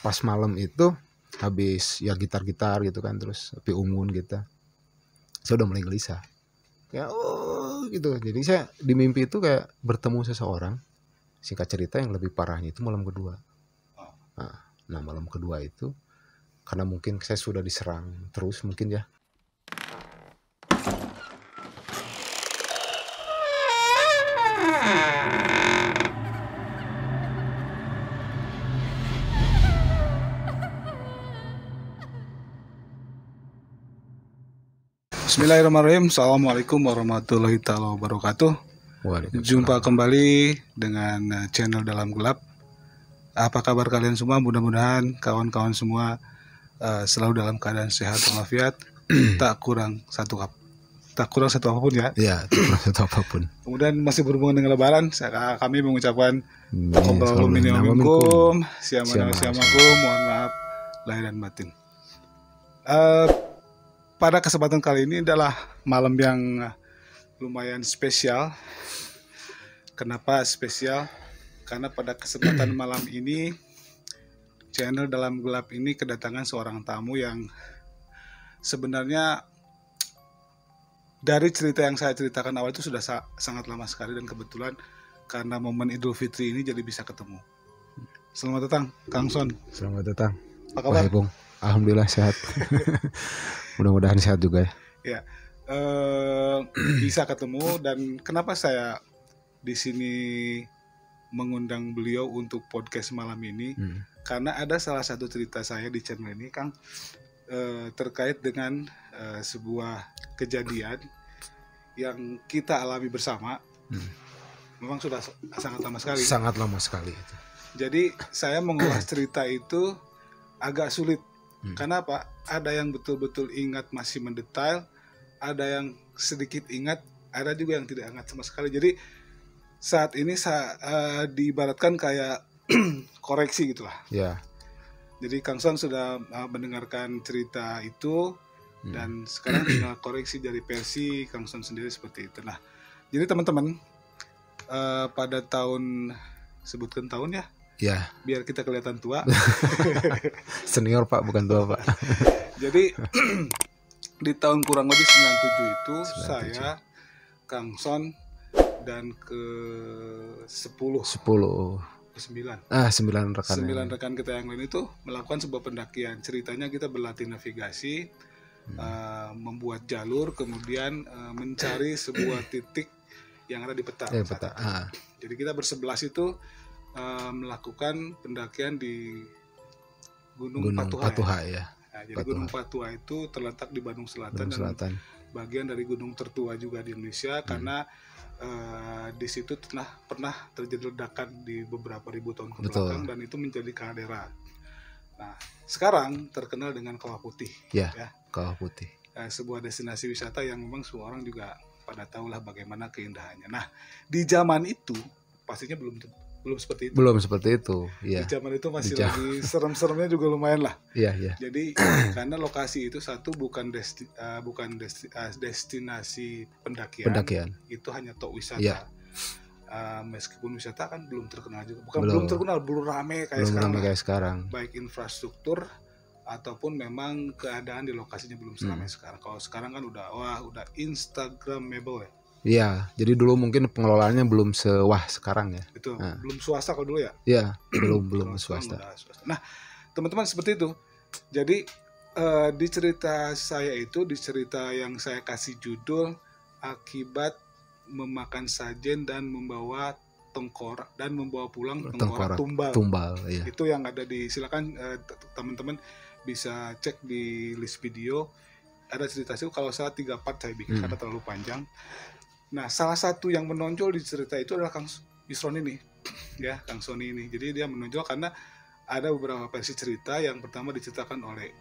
Pas malam itu habis ya gitar-gitar gitu kan, terus api unggun gitu, saya udah mulai gelisah kayak gitu. Jadi saya di mimpi itu kayak bertemu seseorang, singkat cerita yang lebih parahnya itu malam kedua. Nah malam kedua itu karena mungkin saya sudah diserang terus mungkin ya. Bismillahirrahmanirrahim. Assalamualaikum warahmatullahi taala wabarakatuh. Jumpa kembali dengan channel Dalam Gelap. Apa kabar kalian semua? Mudah-mudahan kawan-kawan semua selalu dalam keadaan sehat walafiat, tak kurang satu apapun ya. Ya, tak kurang satu apapun. Kemudian masih berhubungan dengan Lebaran, kami mengucapkan Taqabbal minna wa minkum, syamakum, mohon maaf lahir dan batin. Pada kesempatan kali ini adalah malam yang lumayan spesial. Kenapa spesial? Karena pada kesempatan malam ini channel Dalam Gelap ini kedatangan seorang tamu yang sebenarnya dari cerita yang saya ceritakan awal itu sudah sangat lama sekali, dan kebetulan karena momen Idul Fitri ini jadi bisa ketemu. Selamat datang Kang Son. Selamat datang. Apa kabar? Bung. Alhamdulillah sehat. Mudah-mudahan sehat juga ya. Bisa ketemu, dan kenapa saya di sini mengundang beliau untuk podcast malam ini? Karena ada salah satu cerita saya di channel ini, Kang, terkait dengan sebuah kejadian yang kita alami bersama. Memang sudah sangat lama sekali. Sangat lama sekali itu. Jadi saya mengulas cerita itu agak sulit. Kenapa? Ada yang betul-betul ingat masih mendetail, ada yang sedikit ingat, ada juga yang tidak ingat sama sekali. Jadi saat ini diibaratkan kayak koreksi gitulah. Ya. Jadi Kang Son sudah mendengarkan cerita itu, dan sekarang tinggal koreksi dari versi Kang Son sendiri seperti itu. Nah, jadi teman-teman, pada tahun, sebutkan tahun ya. Ya. Biar kita kelihatan tua. Senior Pak, bukan tua Pak. Jadi di tahun kurang lebih 97 itu 97. Saya, Kang Son, dan ke 9 rekan kita yang lain itu melakukan sebuah pendakian. Ceritanya kita berlatih navigasi, membuat jalur, kemudian mencari sebuah titik yang ada di peta. Jadi kita bersebelas itu melakukan pendakian di Gunung Patuha ya. Nah, jadi Gunung Patuha itu terletak di Bandung Selatan, dan bagian dari gunung tertua juga di Indonesia, karena di situ pernah terjadi ledakan di beberapa ribu tahun kebelakang, dan itu menjadi kaldera. Nah, sekarang terkenal dengan Kawah Putih. Ya. Kawah Putih. Sebuah destinasi wisata yang memang semua orang juga pada tahulah bagaimana keindahannya. Nah, di zaman itu pastinya belum seperti itu. Belum seperti itu. Ya. Di zaman itu masih lagi serem-seremnya juga lumayan lah. Iya. Jadi karena lokasi itu satu bukan destinasi pendakian. Itu hanya tok wisata. Ya. Meskipun wisata kan belum terkenal juga. Belum terkenal, belum ramai kayak sekarang. Baik infrastruktur ataupun memang keadaan di lokasinya belum seramai sekarang. Kalau sekarang kan udah Instagramable ya. Iya, jadi dulu mungkin pengelolaannya belum sewah sekarang ya. Itu belum swasta kalau dulu ya. Iya, belum swasta. Nah, teman-teman seperti itu. Jadi di cerita saya itu, di cerita yang saya kasih judul akibat memakan sajen dan membawa tengkorak dan membawa pulang tengkorak tumbal. Iya. Itu yang ada silakan teman-teman bisa cek di list video. Ada cerita itu, kalau salah 3 part saya bikin karena terlalu panjang. Nah, salah satu yang menonjol di cerita itu adalah Kang Yusron ini, ya, Kang Sony ini. Jadi dia menonjol karena ada beberapa versi cerita. Yang pertama diceritakan oleh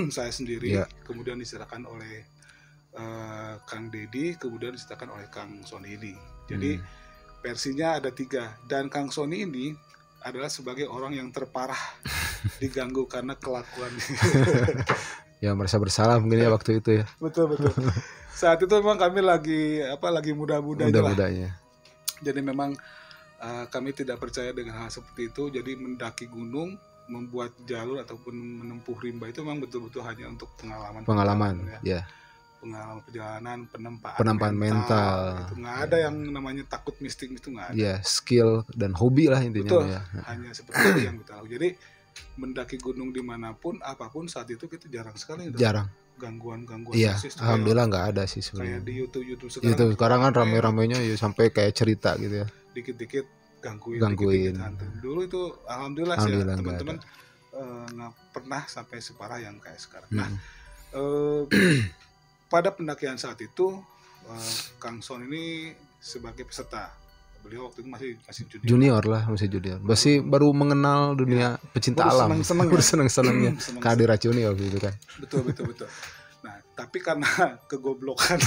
saya sendiri, kemudian diceritakan oleh Kang Dedi, kemudian diceritakan oleh Kang Sony ini. Jadi versinya ada 3, dan Kang Sony ini adalah sebagai orang yang terparah diganggu karena kelakuan. Ya merasa bersalah mungkin ya waktu itu ya. Betul. Saat itu memang kami lagi muda-mudanya lah. Mudah-mudanya. Jadi memang kami tidak percaya dengan hal seperti itu. Jadi mendaki gunung, membuat jalur ataupun menempuh rimba itu memang betul-betul hanya untuk pengalaman ya. Pengalaman perjalanan, penempaan mental. Itu nggak ada yang namanya takut mistik itu nggak ada. Ya, skill dan hobi lah intinya. Betul. Ya. Hanya seperti itu yang kita tahu. Jadi mendaki gunung dimanapun, apapun saat itu kita jarang sekali. Jarang. Gangguan. Iya, alhamdulillah nggak ada sih sebenarnya. Kayak di YouTube sekarang kan rame-ramenya ya sampai kayak cerita gitu ya. Dikit-dikit gangguin. Dikit-dikit hantu. Dulu itu alhamdulillah sih ya, teman-teman nggak pernah sampai separah yang kayak sekarang. Nah, pada pendakian saat itu Kang Son ini sebagai peserta. Beliau waktu itu masih junior lah, masih junior. Masih baru mengenal dunia pecinta alam. Seneng-senengnya karena diracuni waktu itu kan. Betul. Nah, tapi karena kegoblokan,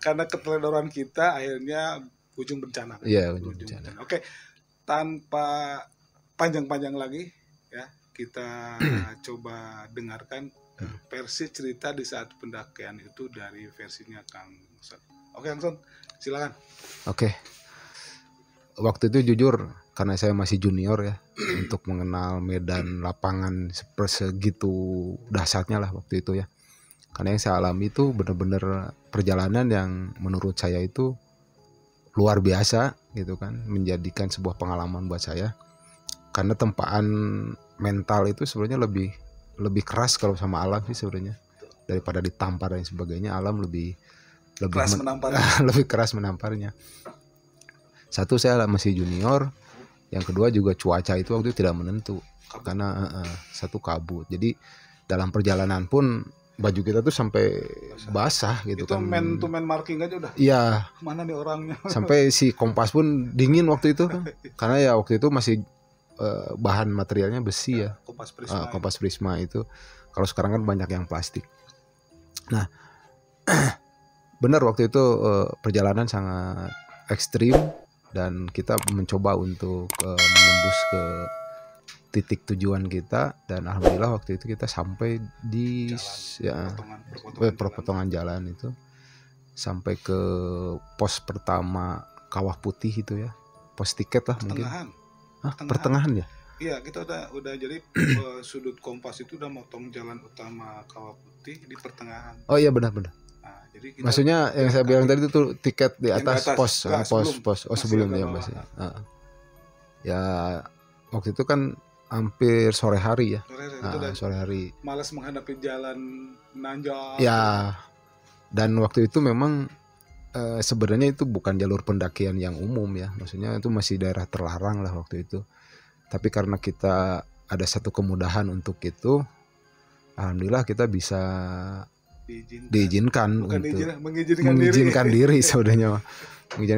karena keteledoran kita, akhirnya ujung bencana. Iya, ujung bencana. Oke, tanpa panjang-panjang lagi ya, kita coba dengarkan versi cerita di saat pendakian itu dari versinya Kang Son. Oke, Kang Son, silakan. Oke. Waktu itu jujur karena saya masih junior ya untuk mengenal medan lapangan segitu dahsyatnya lah waktu itu ya. Karena yang saya alami itu benar-benar perjalanan yang menurut saya itu luar biasa gitu kan, menjadikan sebuah pengalaman buat saya. Karena tempaan mental itu sebenarnya lebih keras kalau sama alam sih sebenarnya, daripada ditampar dan sebagainya. Alam lebih keras lebih keras menamparnya. Satu, saya masih junior, yang kedua juga cuaca itu waktu itu tidak menentu karena satu kabut. Jadi dalam perjalanan pun baju kita tuh sampai basah gitu itu kan. Itu man to man marking aja udah. Iya. Mana nih orangnya? Sampai si kompas pun dingin waktu itu kan. Karena ya waktu itu masih bahan materialnya besi ya. Kompas Prisma itu. Kalau sekarang kan banyak yang plastik. Nah, benar waktu itu perjalanan sangat ekstrim dan kita mencoba untuk menembus ke titik tujuan kita, dan alhamdulillah waktu itu kita sampai di perpotongan jalan itu, sampai ke pos pertama Kawah Putih itu ya, pos tiket lah mungkin. Pertengahan ya? Iya, kita udah jadi sudut kompas itu udah motong jalan utama Kawah Putih di pertengahan. Oh iya benar-benar. Nah, jadi maksudnya yang saya bilang tadi itu tiket di atas pos. Oh sebelum ya Mas. Ya waktu itu kan hampir sore hari ya. Sore hari. Malas menghadapi jalan nanjak. Ya. Dan waktu itu memang sebenarnya itu bukan jalur pendakian yang umum ya. Maksudnya itu masih daerah terlarang lah waktu itu. Tapi karena kita ada satu kemudahan untuk itu, alhamdulillah kita bisa diizinkan untuk mengizinkan diri sebenarnya.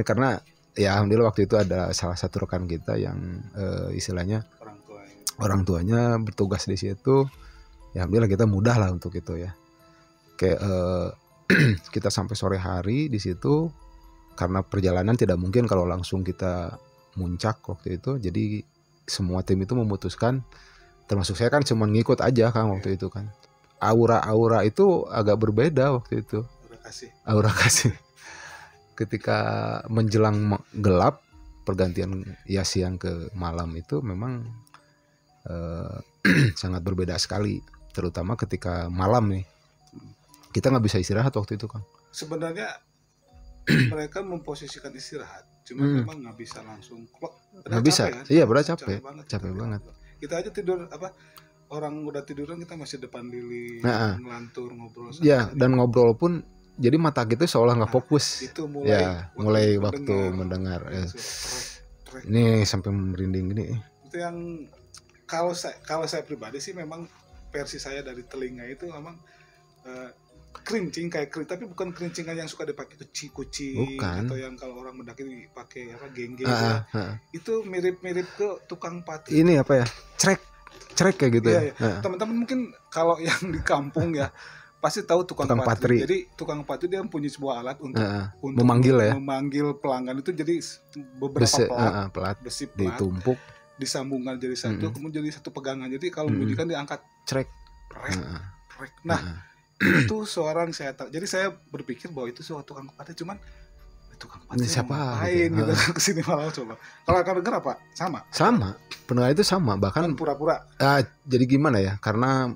Karena ya alhamdulillah waktu itu ada salah satu rekan kita yang istilahnya orang tuanya bertugas di situ. Ya alhamdulillah kita mudah lah untuk itu ya. Kayak kita sampai sore hari di situ karena perjalanan tidak mungkin kalau langsung kita muncak waktu itu. Jadi semua tim itu memutuskan, termasuk saya kan cuma ngikut aja kan waktu itu kan. Aura itu agak berbeda waktu itu. Aura kasih. Ketika menjelang gelap, pergantian ya siang ke malam itu memang sangat berbeda sekali, terutama ketika malam nih. Kita nggak bisa istirahat waktu itu kan. Sebenarnya mereka memposisikan istirahat, cuma memang nggak bisa langsung klok. Nggak bisa. Kan? Iya berat capek banget. Kita aja tidur orang udah tiduran kita masih depan lilin, ngelantur ngobrol. Ya dan ngobrol pun jadi mata kita seolah nggak fokus. Itu mulai waktu mendengar. Ini sampai merinding gini. Itu yang kalau saya pribadi sih memang versi saya dari telinga itu memang kerincing kayak tapi bukan kerincingan yang suka dipakai kucing atau yang kalau orang mendaki dipakai geng-geng itu mirip-mirip ke tukang pati. Ini apa ya? Cerek kayak gitu ya. Teman-teman mungkin kalau yang di kampung ya pasti tahu tukang Tukang patri. patri. Jadi tukang patri dia mempunyai sebuah alat untuk Memanggil ya. memanggil pelanggan itu, jadi beberapa Besi, pelat, pelat besi pelat ditumpuk, disambungkan jadi satu, kemudian jadi satu pegangan. Jadi kalau bunyikan diangkat, crek. rek, rek. Nah, itu suara yang jadi saya berpikir bahwa itu suara tukang patri, cuman tukang patri Ini siapa ngapain gitu. gitu kesini malam coba. Kalau akan dengar apa? Sama. Pendengar itu sama, bahkan Kan pura-pura. jadi gimana ya? Karena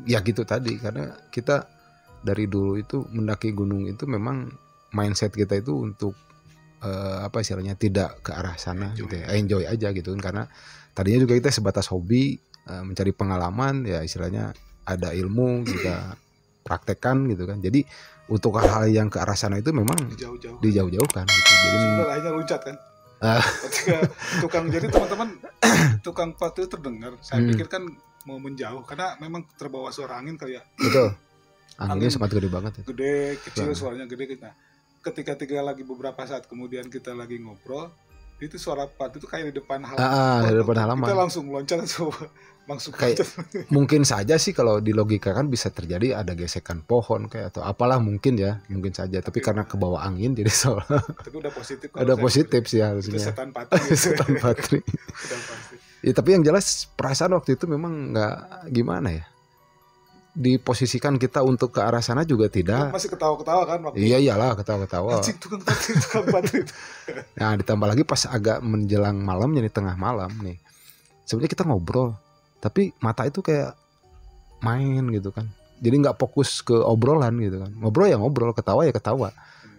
ya gitu tadi, karena kita dari dulu itu mendaki gunung itu memang mindset kita itu untuk apa istilahnya, tidak ke arah sana Enjoy. gitu ya. Enjoy aja gitu kan, karena tadinya juga kita sebatas hobi, mencari pengalaman ya, istilahnya ada ilmu kita praktekkan gitu kan. Jadi untuk hal-hal yang ke arah sana itu memang dijauh-jauhkan gitu. Jadi sudah akhirnya loncat kan. Ketika jadi teman-teman tukang patri terdengar, saya pikir kan mau menjauh karena memang terbawa suara angin kali ya. Betul. Anginnya sangat gede banget ya. Gede, kecil, suaranya gede. Nah, ketika lagi beberapa saat kemudian kita lagi ngobrol, itu suara patri itu kayak di depan halaman. Di depan halaman. Kita langsung loncat langsung kayak mungkin saja sih kalau di logika kan bisa terjadi ada gesekan pohon kayak atau apalah, mungkin ya, mungkin saja. Tapi karena kebawa angin jadi soalnya. Tapi udah positif. Ada positif sih harusnya. Itu setan patri. Setan patri. Ya, tapi yang jelas perasaan waktu itu memang nggak gimana ya. Diposisikan kita untuk ke arah sana juga tidak. Masih ketawa-ketawa kan waktu. Iya iyalah, ketawa-ketawa. Tukang patri. Nah, ditambah lagi pas agak menjelang malam, jadi tengah malam nih. Sebenarnya kita ngobrol, tapi mata itu kayak main gitu kan. Jadi nggak fokus ke obrolan gitu kan. Ngobrol ya ngobrol, ketawa ya ketawa.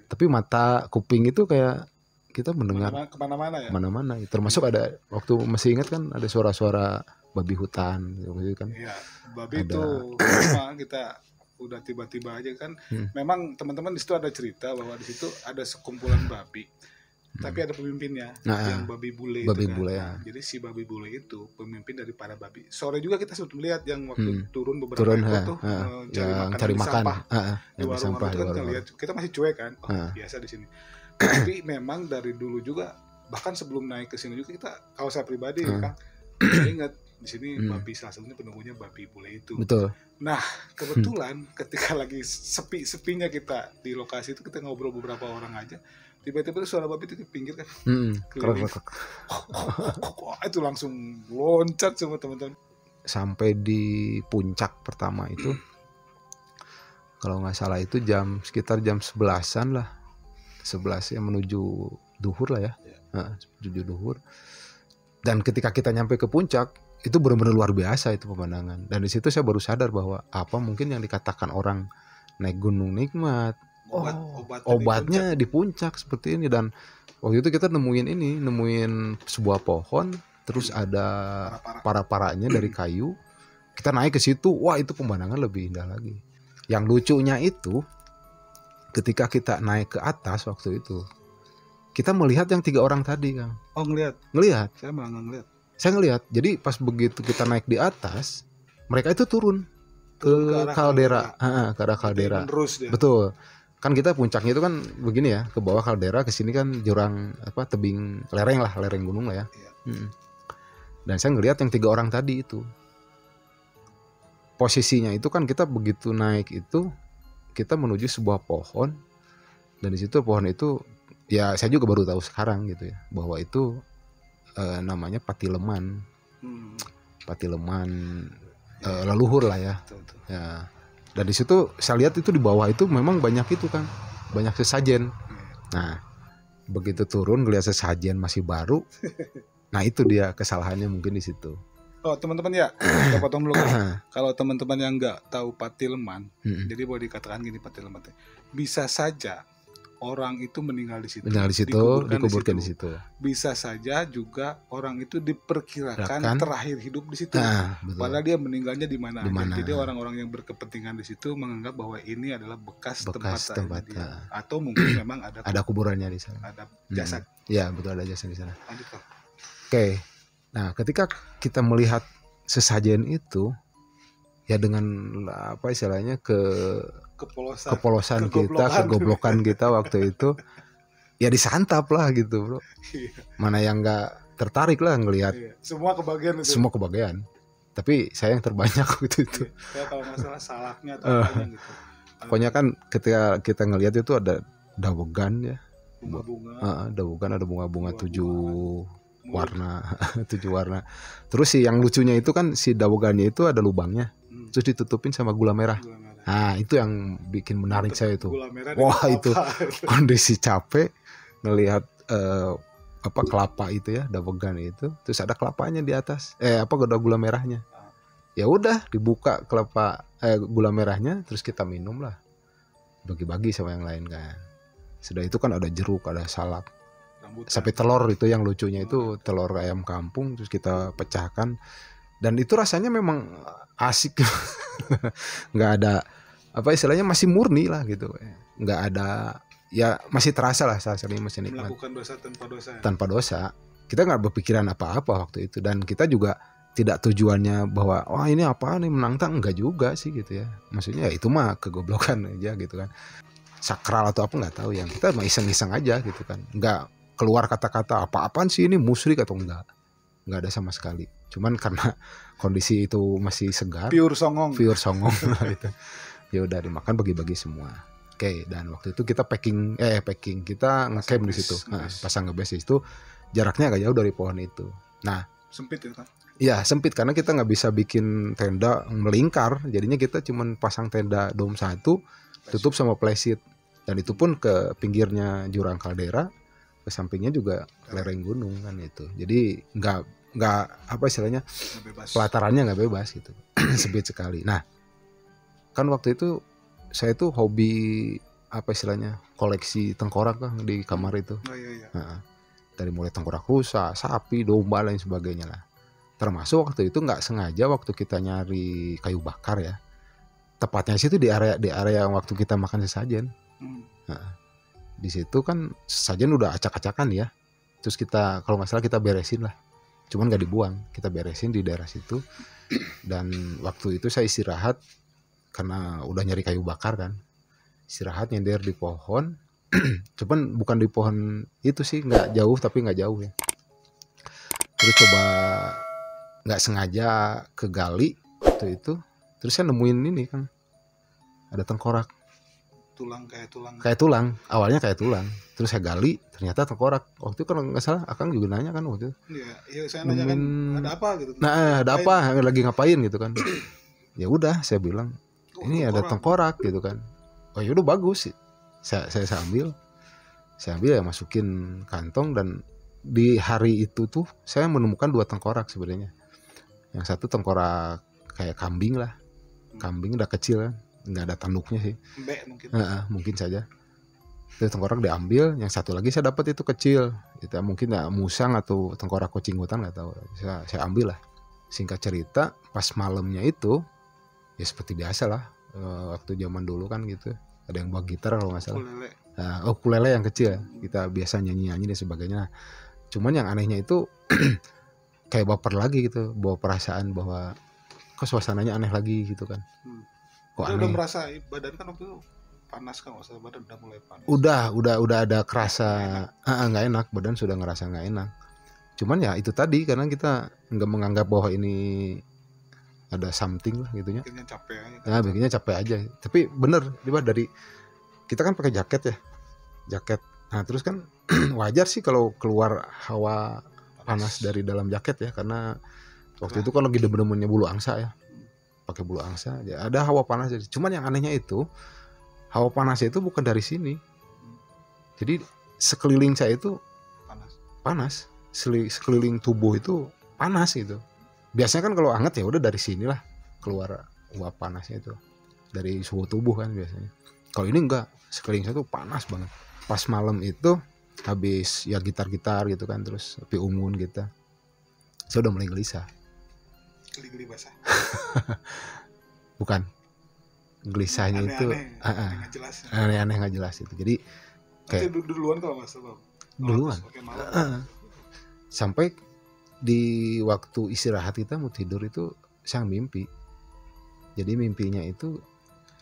Tapi mata kuping itu kayak kita mendengar kemana-mana ya. Mana-mana. Termasuk ada waktu masih ingat kan ada suara-suara babi hutan gitu kan. Iya, babi ada. Itu sama kita udah tiba-tiba aja kan. Memang teman-teman di situ ada cerita bahwa di situ ada sekumpulan babi. Tapi ada pemimpinnya yang babi bule. Babi itu kan. bule ya. Jadi si babi bule itu pemimpin dari para babi. Sore juga kita sempat melihat yang waktu turun beberapa ekor tuh cari makan di warung sampah itu kan lihat. Kita masih cuek kan. Biasa di sini. Tapi memang dari dulu juga, bahkan sebelum naik ke sini juga kita, kalau saya pribadi kan saya ingat di sini babi salah satunya penunggunya babi bule itu. Betul. Nah, kebetulan ketika lagi sepinya kita di lokasi itu, kita ngobrol beberapa orang aja, tiba-tiba suara babi itu di pinggir kan. Itu langsung loncat semua teman-teman. Sampai di puncak pertama itu kalau nggak salah itu sekitar jam 11-an lah. 11 ya, menuju duhur lah ya. Menuju duhur. Dan ketika kita nyampe ke puncak, itu benar-benar luar biasa itu pemandangan. Dan di situ saya baru sadar bahwa apa mungkin yang dikatakan orang naik gunung nikmat, obatnya di puncak seperti ini. Dan waktu itu kita nemuin sebuah pohon, terus ada para-paranya dari kayu. Kita naik ke situ, wah itu pemandangan lebih indah lagi. Yang lucunya itu ketika kita naik ke atas waktu itu, kita melihat yang 3 orang tadi, Kang. Oh, ngelihat. Saya malah nggak ngelihat. Saya ngelihat. Jadi pas begitu kita naik di atas, mereka itu turun ke kaldera, ke arah kaldera. Betul. Kan kita puncaknya itu kan begini ya, ke bawah kaldera, ke sini kan jurang tebing lereng gunung lah ya. Dan saya ngelihat yang 3 orang tadi itu. Posisinya itu kan kita begitu naik itu, kita menuju sebuah pohon, dan di situ pohon itu ya saya juga baru tahu sekarang gitu ya, bahwa itu namanya patileman. Patileman leluhur lah ya. Ya. Dan di situ saya lihat itu di bawah itu memang banyak itu kan, banyak sesajen. Nah, begitu turun ngelihat sesajen masih baru. Nah, itu dia kesalahannya mungkin di situ. Oh teman-teman ya, kita potong dulu kan. Kalau teman-teman yang nggak tahu patileman, jadi boleh dikatakan gini, patileman bisa saja orang itu meninggal di situ, dikuburkan di situ. Bisa saja juga orang itu diperkirakan terakhir hidup di situ. Padahal dia meninggalnya di mana. Jadi orang-orang yang berkepentingan di situ menganggap bahwa ini adalah bekas tempat dia. Atau mungkin memang ada kuburannya di sana. Ada jasad. Ya betul, ada jasad di sana. Lanjut, Kak. Oke. Nah, ketika kita melihat sesajen itu, ya dengan apa istilahnya kepolosan kita, kegoblokan kita waktu itu, ya disantap lah gitu, bro. Mana yang nggak tertarik lah ngelihat. Semua kebagian itu. Semua kebagian. Tapi saya yang terbanyak waktu itu. Ya, kalau masalah salaknya atau apanya gitu. Pokoknya kan ketika kita ngelihat itu ada dawegan ya. Bunga-bunga, Dawegan ada bunga-bunga 7 buah-buahan, warna, 7 warna. Terus sih yang lucunya itu kan si dawegannya itu ada lubangnya. Terus ditutupin sama gula merah. gula merah. Nah, itu yang bikin menarik saya itu. Gula merah Wah, dengan itu kelapa. kondisi capek ngelihat kelapa itu ya, dawegan itu. Terus ada kelapanya di atas. Ada gula merahnya. Ya udah, dibuka gula merahnya, terus kita minum lah. Bagi-bagi sama yang lain kan. Sudah itu kan ada jeruk, ada salak. Rambutan. Sampai telur itu yang lucunya itu telur ayam kampung, terus kita pecahkan. Dan itu rasanya memang asik. Nggak ada istilahnya, masih murni lah gitu. Nggak ada, ya masih terasa lah rasanya, masih nikmat. Melakukan dosa tanpa dosa. Tanpa dosa. Kita nggak berpikiran apa-apa waktu itu, dan kita juga tidak tujuannya bahwa wah ini apa nih menantang, enggak juga sih gitu ya. Maksudnya ya itu mah kegoblokan aja gitu kan. Sakral atau apa nggak tahu, yang kita mah iseng-iseng aja gitu kan. Nggak keluar kata-kata apa-apaan sih ini musyrik atau enggak ada sama sekali. Cuman karena kondisi itu masih segar, Pure songong gitu. Ya udah dimakan, bagi-bagi semua. Oke, dan waktu itu kita packing kita ngecamp di situ. Pasang ngebase itu jaraknya agak jauh dari pohon itu. Nah, sempit ya kan? Iya, sempit karena kita nggak bisa bikin tenda melingkar. Jadinya kita cuman pasang tenda dom 1, tutup sama plywood. Dan itu pun ke pinggirnya jurang kaldera, ke sampingnya juga lereng gunung kan itu. Jadi nggak istilahnya, pelatarannya nggak bebas gitu. Sempit sekali. Nah, kan waktu itu saya tuh hobi istilahnya, koleksi tengkorak kan di kamar itu. Iya. Nah, dari mulai tengkorak rusa, sapi, domba, lain sebagainya lah. Termasuk waktu itu nggak sengaja waktu kita nyari kayu bakar ya, tepatnya situ di area waktu kita makan sesajen. Nah, di situ kan sesajen udah acak-acakan ya, terus kita kalau nggak salah kita beresin lah, cuman nggak dibuang, kita beresin di daerah situ. Dan waktu itu saya istirahat karena udah nyari kayu bakar kan, istirahat nyender di pohon. Cuman bukan di pohon itu sih, nggak jauh, tapi nggak jauh ya. Terus coba nggak sengaja ke gali waktu itu, terus saya nemuin ini kan, ada tengkorak, kayak tulang, awalnya kayak tulang. Terus saya gali, ternyata tengkorak. Waktu itu kalau nggak salah Akang juga nanya kan waktu itu. Iya, saya nanya kan ada apa gitu. Nah, ada apa, lagi ngapain gitu kan. Ya udah, saya bilang ini ada tengkorak gitu kan. Oh ya udah, bagus sih. Saya ambil ya, masukin kantong. Dan di hari itu tuh saya menemukan 2 tengkorak sebenarnya. Yang satu tengkorak kayak kambing lah, kambing udah kecil kan, nggak ada tanduknya sih. Mungkin saja. Itu tengkorak diambil, yang satu lagi saya dapat itu kecil, itu mungkin ya musang atau tengkorak kucing hutan, nggak tahu. Saya ambil lah. Singkat cerita, pas malamnya itu ya seperti biasa lah, waktu zaman dulu kan gitu, ada yang bawa gitar kalau nggak salah. Ukulele yang kecil, kita biasa nyanyi dan sebagainya. Cuman yang anehnya itu kayak baper lagi gitu, bawa perasaan bahwa kok suasananya aneh lagi gitu kan. Kok aneh? Udah merasa badan kan waktu itu panas kan, badan udah mulai panas. Udah ada kerasa nggak enak, badan sudah ngerasa nggak enak. Cuman ya itu tadi, karena kita nggak menganggap bahwa ini ada something lah gitunya. Bikinnya capek aja. Nah, bikinnya capek aja. Tapi bener, dari kita kan pakai jaket. Nah terus kan wajar sih kalau keluar hawa panas dari dalam jaket ya, karena waktu itu kan lagi demen-demennya bulu angsa ya, pakai bulu angsa ya, ada hawa panas. Cuman yang anehnya itu, hawa panasnya itu bukan dari sini, jadi sekeliling saya itu panas, sekeliling tubuh itu panas gitu. Biasanya kan kalau hangat ya udah dari sinilah keluar uap panasnya itu, dari suhu tubuh kan biasanya. Kalau ini enggak, sekeliling saya tuh panas banget. Pas malam itu habis ya gitar-gitar gitu kan, terus api unggun kita, saya udah mulai gelisah. Geli-geli basah. Bukan, gelisahnya aneh-aneh, itu aneh-aneh nggak jelas itu. Jadi kayak duluan kalau nggak salah. Duluan. Sampai di waktu istirahat kita mau tidur itu saya mimpi. Jadi mimpinya itu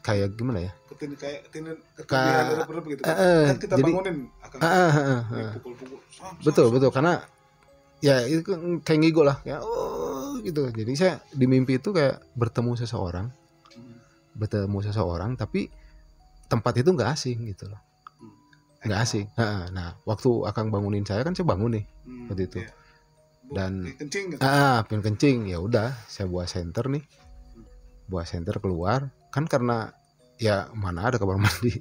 kayak gimana ya? Kayak gitu. Kan kita jadi, bangunin betul karena ya itu kayak ngigo lah ya, oh gitu. Jadi saya di mimpi itu kayak bertemu seseorang tapi tempat itu nggak asing gitu loh, nggak asing. Nah waktu Akang bangunin saya kan saya bangun nih waktu itu, iya. dan Kencing gitu. pengen kencing, ya udah saya buat senter keluar kan, karena ya mana ada kamar mandi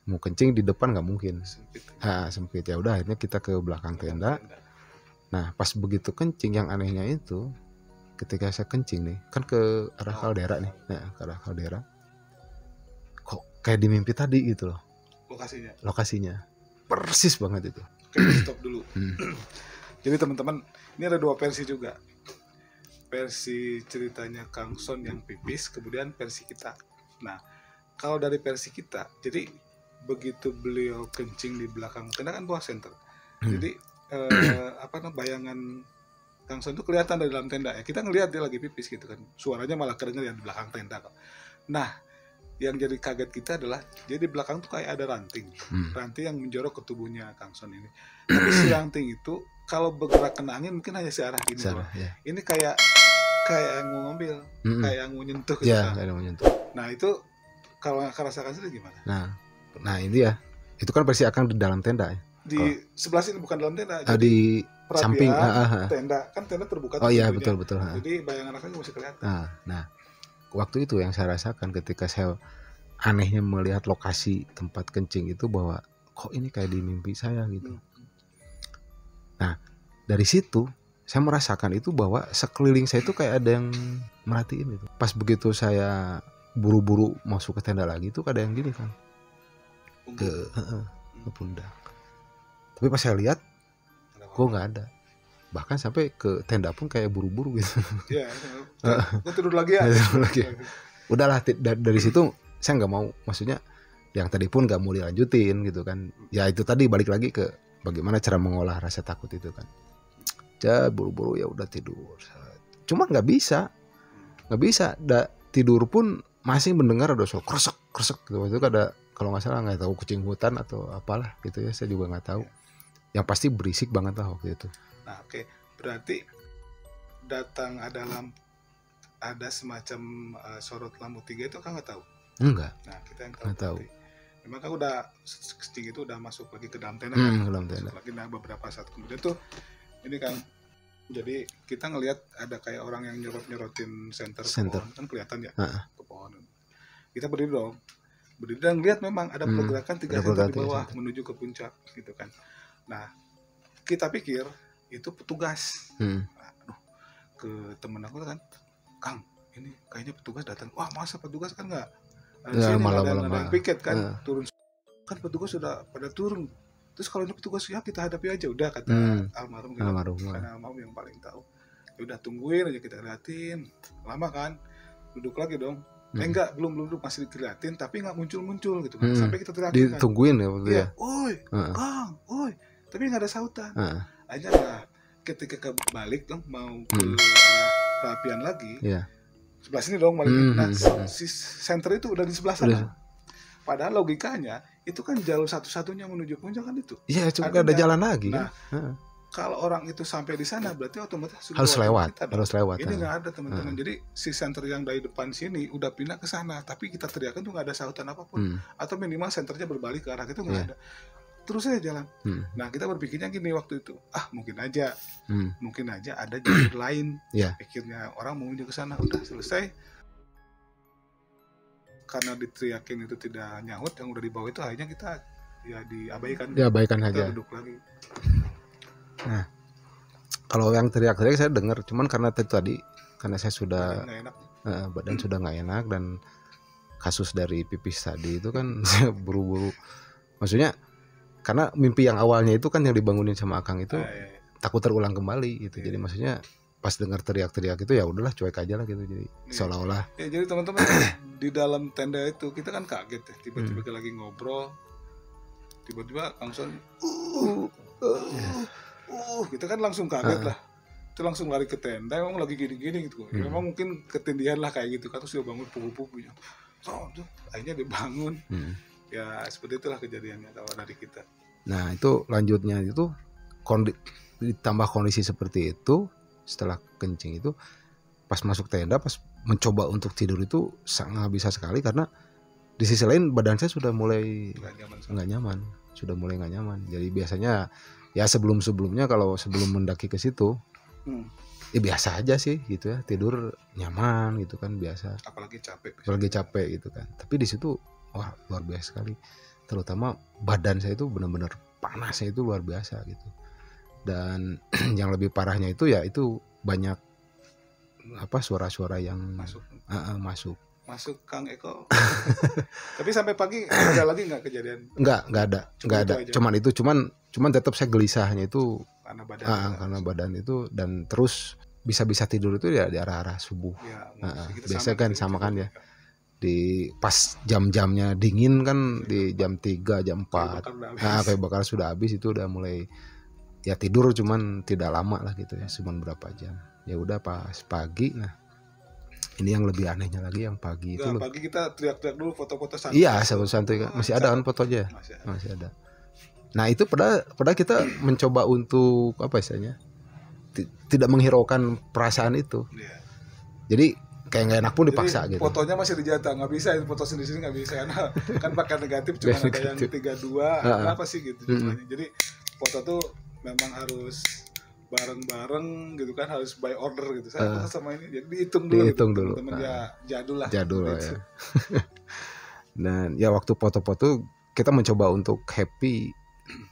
mau kencing di depan nggak mungkin, Sempit. sempit. Ya udah akhirnya kita ke belakang tenda. Nah pas begitu kencing, yang anehnya itu ketika saya kencing nih kan ke arah kaldera nih, ke arah kaldera, kok kayak di mimpi tadi gitu loh lokasinya persis banget itu. Oke, stop dulu. Jadi teman-teman, ini ada dua versi juga. Versi ceritanya Kang Son yang pipis, kemudian versi kita. Nah, kalau dari versi kita, jadi begitu beliau kencing di belakang tenda kan buah center. Jadi bayangan Kang Son itu kelihatan dari dalam tenda ya. Kita ngelihat dia lagi pipis gitu kan. Suaranya malah kedengar di belakang tenda kok. Nah, yang jadi kaget kita adalah jadi di belakang tuh kayak ada ranting yang menjorok ke tubuhnya Kang Son ini. Tapi si ranting itu kalau bergerak kena angin mungkin hanya searah gini. Ya. Ini kayak yang mau ngambil, kayak yang mau nyentuh gitu. Ya, kayak yang mau nyentuh. Nah itu kalau nggak rasakan sih gimana? Nah ini ya, itu kan versi Akang di dalam tenda ya. Di sebelah sini bukan dalam tenda, jadi di samping tenda kan tenda terbuka. Oh iya betul. Jadi bayangan Akang masih kelihatan. Nah waktu itu yang saya rasakan ketika saya anehnya melihat lokasi tempat kencing itu, bahwa kok ini kayak di mimpi saya gitu. Nah dari situ saya merasakan itu bahwa sekeliling saya itu kayak ada yang merhatiin itu. Pas begitu saya buru-buru masuk ke tenda lagi itu ada yang gini kan ke pundak. Tapi pas saya lihat kok nggak ada, bahkan sampai ke tenda pun kayak buru-buru gitu. Iya, gue tidur lagi ya. Udahlah dari situ saya nggak mau, maksudnya yang tadi pun nggak mau dilanjutin gitu kan. Ya itu tadi balik lagi ke bagaimana cara mengolah rasa takut itu kan. Buru-buru ya udah tidur. Cuma nggak bisa. Tidur pun masih mendengar ada suara kresek gitu. Itu ada, kalau nggak salah nggak tahu kucing hutan atau apalah gitu ya, saya juga nggak tahu. Yang pasti berisik banget lah waktu itu. Nah oke, berarti datang ada semacam sorot lampu 3 itu kan nggak tahu? Enggak. Nah kita yang tahu. Memang kan udah kencing itu udah masuk lagi ke dalam tenda kan? Ke dalam tenda. Lagi beberapa saat kemudian tuh ini kan, jadi kita ngelihat ada kayak orang yang nyorotin senter. Pohon kan kelihatan ya, ke pohon. Kita berdiri dan lihat memang ada pergerakan 3 senter di bawah menuju ke puncak gitu kan. Nah kita pikir itu petugas. Ke temen aku kan, Kang ini kayaknya petugas datang. Wah masa petugas kan nggak? Malam ada yang piket kan, turun kan petugas sudah pada turun. Terus kalau ini petugas ya kita hadapi aja udah, kata almarhum gitu. Karena almarhum yang paling tahu. Ya udah tungguin aja, kita liatin. Lama kan, duduk lagi dong. Enggak, belum duduk, masih diliatin tapi nggak muncul gitu kan. Sampai kita teriakin ditungguin kan. Ya, oi, Kang, oi. Tapi nggak ada sautan. Akhirnya ketika balik dong mau ke arah perapian lagi. Sebelah sini dong balik. Nah, si senter itu udah di sebelah sana. Padahal logikanya itu kan jalur satu-satunya menuju puncak kan itu. Iya, cuma ada jalan lagi. Nah, kalau orang itu sampai di sana berarti otomatis harus lewat. Ini nggak ada teman-teman. Jadi si center yang dari depan sini udah pindah ke sana, tapi kita teriakan tuh nggak ada sautan apapun. Atau minimal senternya berbalik ke arah itu nggak ada. Terus aja jalan. Nah kita berpikirnya gini waktu itu, mungkin aja ada jalur lain. Pikirnya orang mau menuju ke sana, udah selesai. Karena diteriakin itu tidak nyaut, yang udah dibawa itu akhirnya kita ya diabaikan. Diabaikan aja. Duduk lagi. Nah, kalau yang teriak-teriak saya dengar, cuman karena tadi karena saya sudah badan sudah nggak enak, dan kasus dari pipis tadi itu kan saya buru-buru. Maksudnya karena mimpi yang awalnya itu kan yang dibangunin sama Akang itu takut terulang kembali gitu. Jadi maksudnya pas dengar teriak-teriak itu ya udahlah cuek aja lah gitu. Jadi seolah-olah. Ya jadi teman-teman di dalam tenda itu kita kan kaget ya, tiba-tiba lagi ngobrol, tiba-tiba langsung kita kan langsung kaget lah. Itu langsung lari ke tenda, emang lagi gini-gini gitu. Memang mungkin ketindihan lah kayak gitu kan, terus dia bangun pukul-pukul. Akhirnya dia bangun. Ya seperti itulah kejadiannya kalau dari kita. Nah itu lanjutnya itu ditambah kondisi seperti itu, setelah kencing itu pas masuk tenda, pas mencoba untuk tidur itu sangat bisa sekali, karena di sisi lain badan saya sudah mulai nggak nyaman, sudah mulai nggak nyaman. Jadi biasanya ya sebelumnya kalau sebelum mendaki ke situ ya biasa aja sih gitu ya, tidur nyaman gitu kan, biasa. Apalagi capek gitu kan. Tapi di situ wah luar biasa sekali, terutama badan saya itu benar-benar panasnya itu luar biasa gitu. Dan yang lebih parahnya itu ya itu banyak suara-suara yang masuk Kang Eko. Tapi sampai pagi ada lagi nggak kejadian? Nggak ada. Cuman tetap saya gelisahnya itu karena badan itu, dan terus bisa tidur itu ya di arah subuh. Biasa kan sama kan ya. Di pas jam-jamnya dingin kan, di jam 3, jam 4. Kayak bakar sudah habis, itu udah mulai ya tidur, cuman tidak lama lah gitu ya, cuman berapa jam. Ya udah pas pagi, nah ini yang lebih anehnya lagi yang pagi itu. Pagi kita teriak-teriak dulu, foto-foto santai. Iya, santai kan. Masih ada kan fotonya? Masih ada. Nah, itu pada kita mencoba untuk apa istilahnya? Tidak menghiraukan perasaan itu. Iya. Jadi kayak nggak enak pun dipaksa. Jadi, gitu. Fotonya masih dijata, nggak bisa foto sendiri nggak bisa, karena kan pakai negatif cuma ada yang 32, apa sih gitu. Jadi foto tuh memang harus bareng-bareng gitu kan, harus by order gitu. Saya foto sama ini, jadi dihitung dulu. Teman-teman ya jadul gitu. Ya. Dan ya waktu foto-foto kita mencoba untuk happy,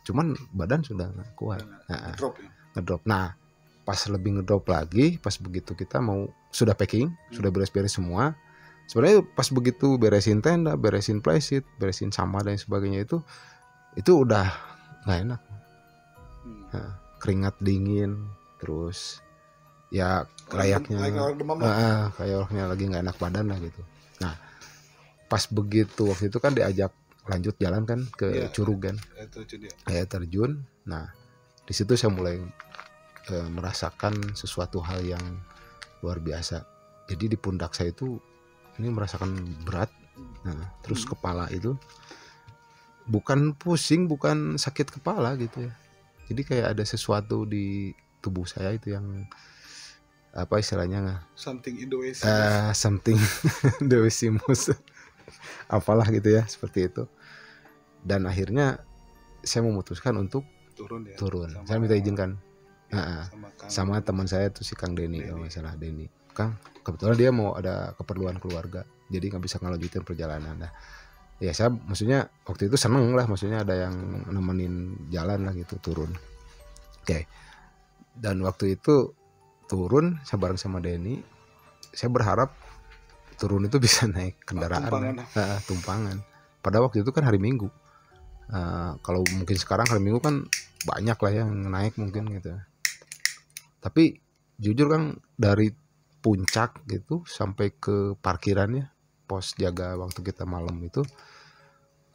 cuman badan sudah nggak kuat. Ngedrop. Nah, pas lebih ngedrop lagi, pas begitu kita mau sudah packing, sudah beres-beres semua. Sebenarnya pas begitu beresin tenda, beresin playset, beresin sampah dan sebagainya itu udah nggak enak. Keringat dingin, terus ya layaknya lagi nggak enak badan lah gitu. Nah, pas begitu waktu itu kan diajak lanjut jalan kan ke Curug kan, air terjun. Nah, di situ saya mulai merasakan sesuatu hal yang luar biasa. Jadi di pundak saya itu ini merasakan berat. Nah, terus kepala itu bukan pusing, bukan sakit kepala gitu ya. Jadi kayak ada sesuatu di tubuh saya itu yang apa istilahnya something Indosimus apalah gitu ya, seperti itu. Dan akhirnya saya memutuskan untuk turun. Saya minta izin kan sama teman saya tuh si Kang Denny, kalau nggak salah Denny. Kang, kebetulan dia mau ada keperluan keluarga, jadi nggak bisa ngelanjutin perjalanan. Nah, ya saya maksudnya waktu itu seneng lah, maksudnya ada yang nemenin jalan lah gitu, turun. Oke. Dan waktu itu turun saya bareng sama Denny, saya berharap turun itu bisa naik kendaraan tumpangan. Pada waktu itu kan hari Minggu. Kalau mungkin sekarang hari Minggu kan banyak lah yang naik mungkin gitu. Tapi jujur kan dari puncak gitu sampai ke parkirannya, pos jaga waktu kita malam itu,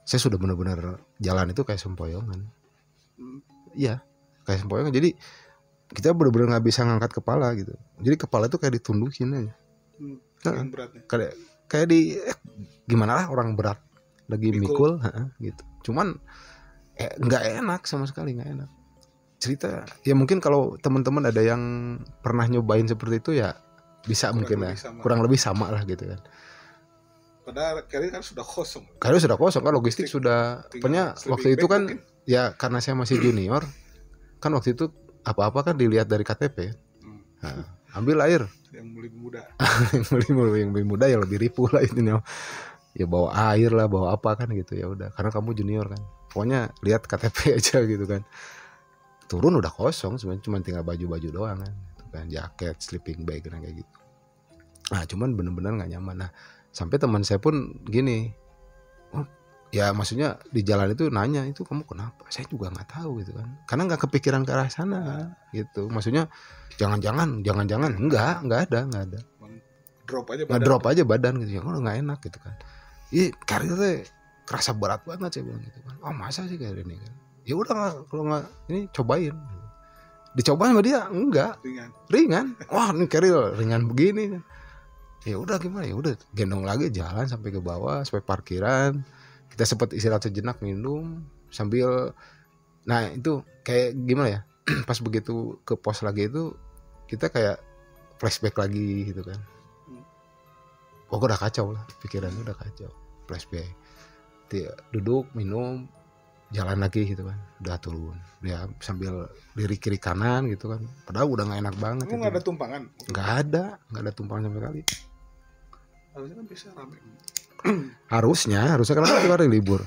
saya sudah benar-benar jalan itu kayak sempoyongan. Iya, kayak sempoyongan. Jadi kita benar-benar nggak bisa ngangkat kepala gitu. Jadi kepala itu kayak ditundukin aja. Kayak di gimana lah orang berat lagi mikul gitu. Cuman nggak enak sama sekali, nggak enak. Cerita ya mungkin kalau teman-teman ada yang pernah nyobain seperti itu ya bisa kurang lebih sama lah gitu kan. Padahal kali kan sudah kosong kan, logistik sudah punya waktu itu kan mungkin. Ya karena saya masih junior kan, waktu itu apa-apa kan dilihat dari KTP. Nah, ambil air yang lebih muda yang lebih muda yang lebih ripuh lah itu ya, bawa air lah, bawa apa kan gitu. Ya udah, karena kamu junior kan, pokoknya lihat KTP aja gitu kan. Turun udah kosong, sebenarnya cuma tinggal baju-baju doang kan, jaket, sleeping bag dan kayak gitu. Nah, cuman bener-bener nggak nyaman. Nah, sampai teman saya pun gini, ya maksudnya di jalan itu nanya, itu kamu kenapa? Saya juga nggak tahu gitu kan, karena nggak kepikiran ke arah sana gitu. Maksudnya jangan-jangan nggak ada drop aja badan gitu ya, nggak enak gitu kan. Ih, karirnya kerasa berat banget, saya bilang gitu kan. Oh masa sih kayak ini kan? Ya udah, kalau nggak ini cobain. Dicobain sama dia enggak, ringan. Wah ini karir ringan begini kan. Ya udah gimana, ya udah gendong lagi jalan sampai ke bawah, sampai parkiran. Kita sempat istirahat sejenak, minum sambil, nah itu kayak gimana ya, pas begitu ke pos lagi itu kita kayak flashback lagi gitu kan. Oh udah kacau lah, pikirannya udah kacau, flashback. Duduk minum, jalan lagi gitu kan, udah turun ya sambil lirik kiri kanan gitu kan, padahal udah nggak enak banget. Nggak ada tumpangan? Nggak ada tumpangan sama sekali. Harusnya kan bisa rame. harusnya karena kita hari libur.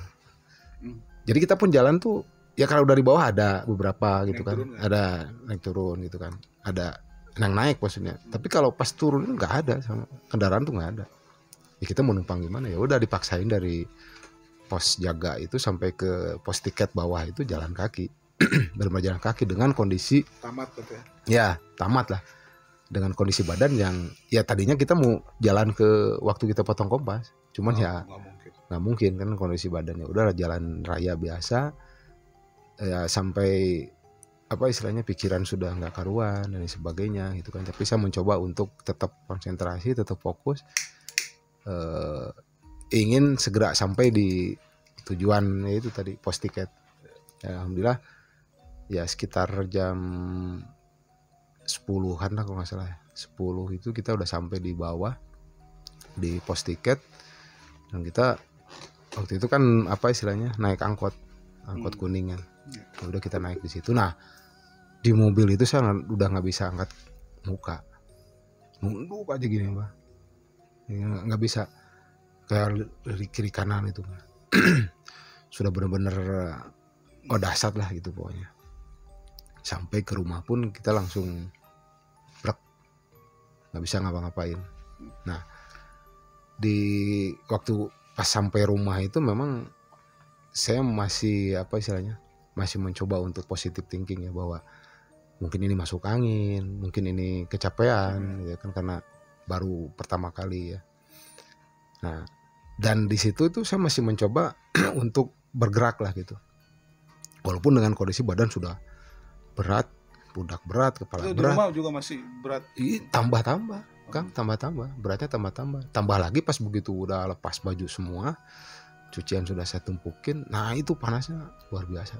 Jadi kita pun jalan tuh ya kalau dari bawah ada beberapa gitu kan, ada naik turun gitu kan, ada yang naik maksudnya. Tapi kalau pas turun itu nggak ada, sama kendaraan tuh nggak ada. Ya kita mau numpang gimana, ya udah dipaksain dari pos jaga itu sampai ke pos tiket bawah itu jalan kaki. Benar-benar jalan kaki dengan kondisi tamat gitu ya. Ya tamat lah, dengan kondisi badan yang ya tadinya kita mau jalan ke waktu kita potong kompas, cuman ya nggak mungkin kan kondisi badannya. Udah jalan raya biasa ya, sampai apa istilahnya pikiran sudah nggak karuan dan sebagainya gitu kan. Tapi saya mencoba untuk tetap konsentrasi, tetap fokus, ingin segera sampai di tujuan itu tadi, pos tiket. Ya, alhamdulillah ya sekitar jam 10-an lah kalau nggak salah, 10 itu kita udah sampai di bawah di pos tiket. Dan kita waktu itu kan apa istilahnya naik angkot kuningan. Udah kita naik di situ. Nah di mobil itu saya udah nggak bisa angkat muka, nunduk aja gini Mbak, nggak bisa kayak dari kiri kanan itu sudah benar-benar dahsyat lah gitu pokoknya. Sampai ke rumah pun kita langsung nggak bisa ngapa-ngapain. Nah di waktu pas sampai rumah itu memang saya masih apa istilahnya masih mencoba untuk positive thinking ya, bahwa mungkin ini masuk angin, mungkin ini kecapean ya kan, karena baru pertama kali ya. Nah dan di situ tuh saya masih mencoba untuk bergerak lah gitu, walaupun dengan kondisi badan sudah berat, pundak berat, kepala berat. Di rumah juga masih berat. Tambah Kang, tambah beratnya tambah lagi pas begitu udah lepas baju semua, cucian sudah saya tumpukin. Nah itu panasnya luar biasa,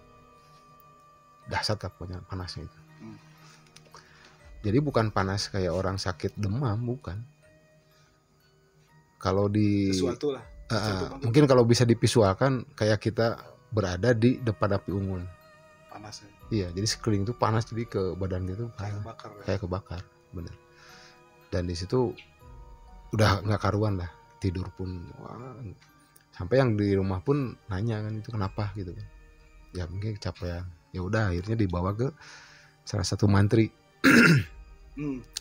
dahsyat lah pokoknya panasnya itu. Jadi bukan panas kayak orang sakit demam, bukan. Kalau di sesuatu lah. Mungkin kalau bisa divisualkan kayak kita berada di depan api unggun. Panasnya. Iya, jadi sekeliling itu panas, jadi ke badan itu kayak kebakar, bener. Dan di situ udah nggak karuan lah, tidur pun sampai yang di rumah pun nanya kan itu kenapa gitu kan. Ya mungkin kecapean. Ya udah akhirnya dibawa ke salah satu mantri.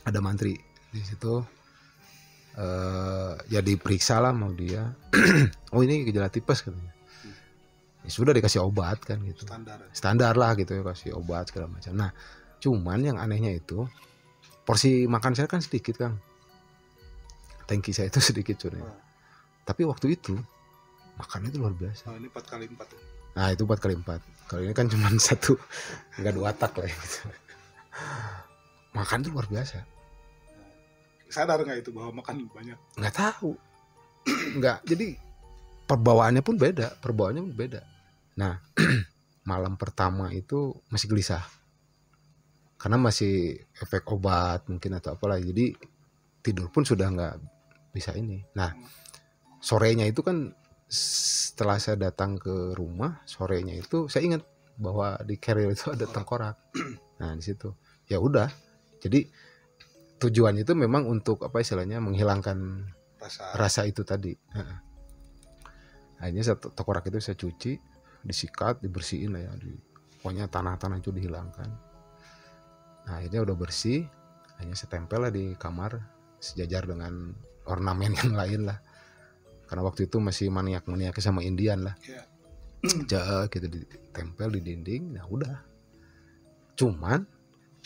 Ada mantri di situ. Ya diperiksa lah mau dia. Oh ini gejala tipes katanya. Ya sudah dikasih obat kan gitu. Standar lah gitu ya, kasih obat segala macam. Nah cuman yang anehnya itu porsi makan saya kan sedikit Kang. Tangki saya itu sedikit cuman. Tapi waktu itu makan itu luar biasa. Ini 4x4. Nah itu 4x4. Kalau ini kan cuma satu, nggak 2 tak lah gitu. Makan itu luar biasa. Sadar nggak itu bahwa makan banyak? Nggak tahu. Nggak. Jadi perbawaannya pun beda. Nah malam pertama itu masih gelisah. Karena masih efek obat mungkin atau apalah. Jadi tidur pun sudah nggak bisa ini. Nah sorenya itu kan setelah saya datang ke rumah, sorenya itu saya ingat bahwa di carrier itu ada tengkorak. Nah di situ ya udah, jadi tujuannya itu memang untuk apa istilahnya menghilangkan rasa itu tadi. Akhirnya tengkorak itu saya cuci, disikat, dibersihin lah ya, pokoknya tanah-tanah itu dihilangkan. Nah akhirnya udah bersih, hanya saya tempel lah di kamar sejajar dengan ornamen yang lain lah. Karena waktu itu masih maniak-maniaknya sama Indian lah. Gitu ditempel di dinding. Nah udah. Cuman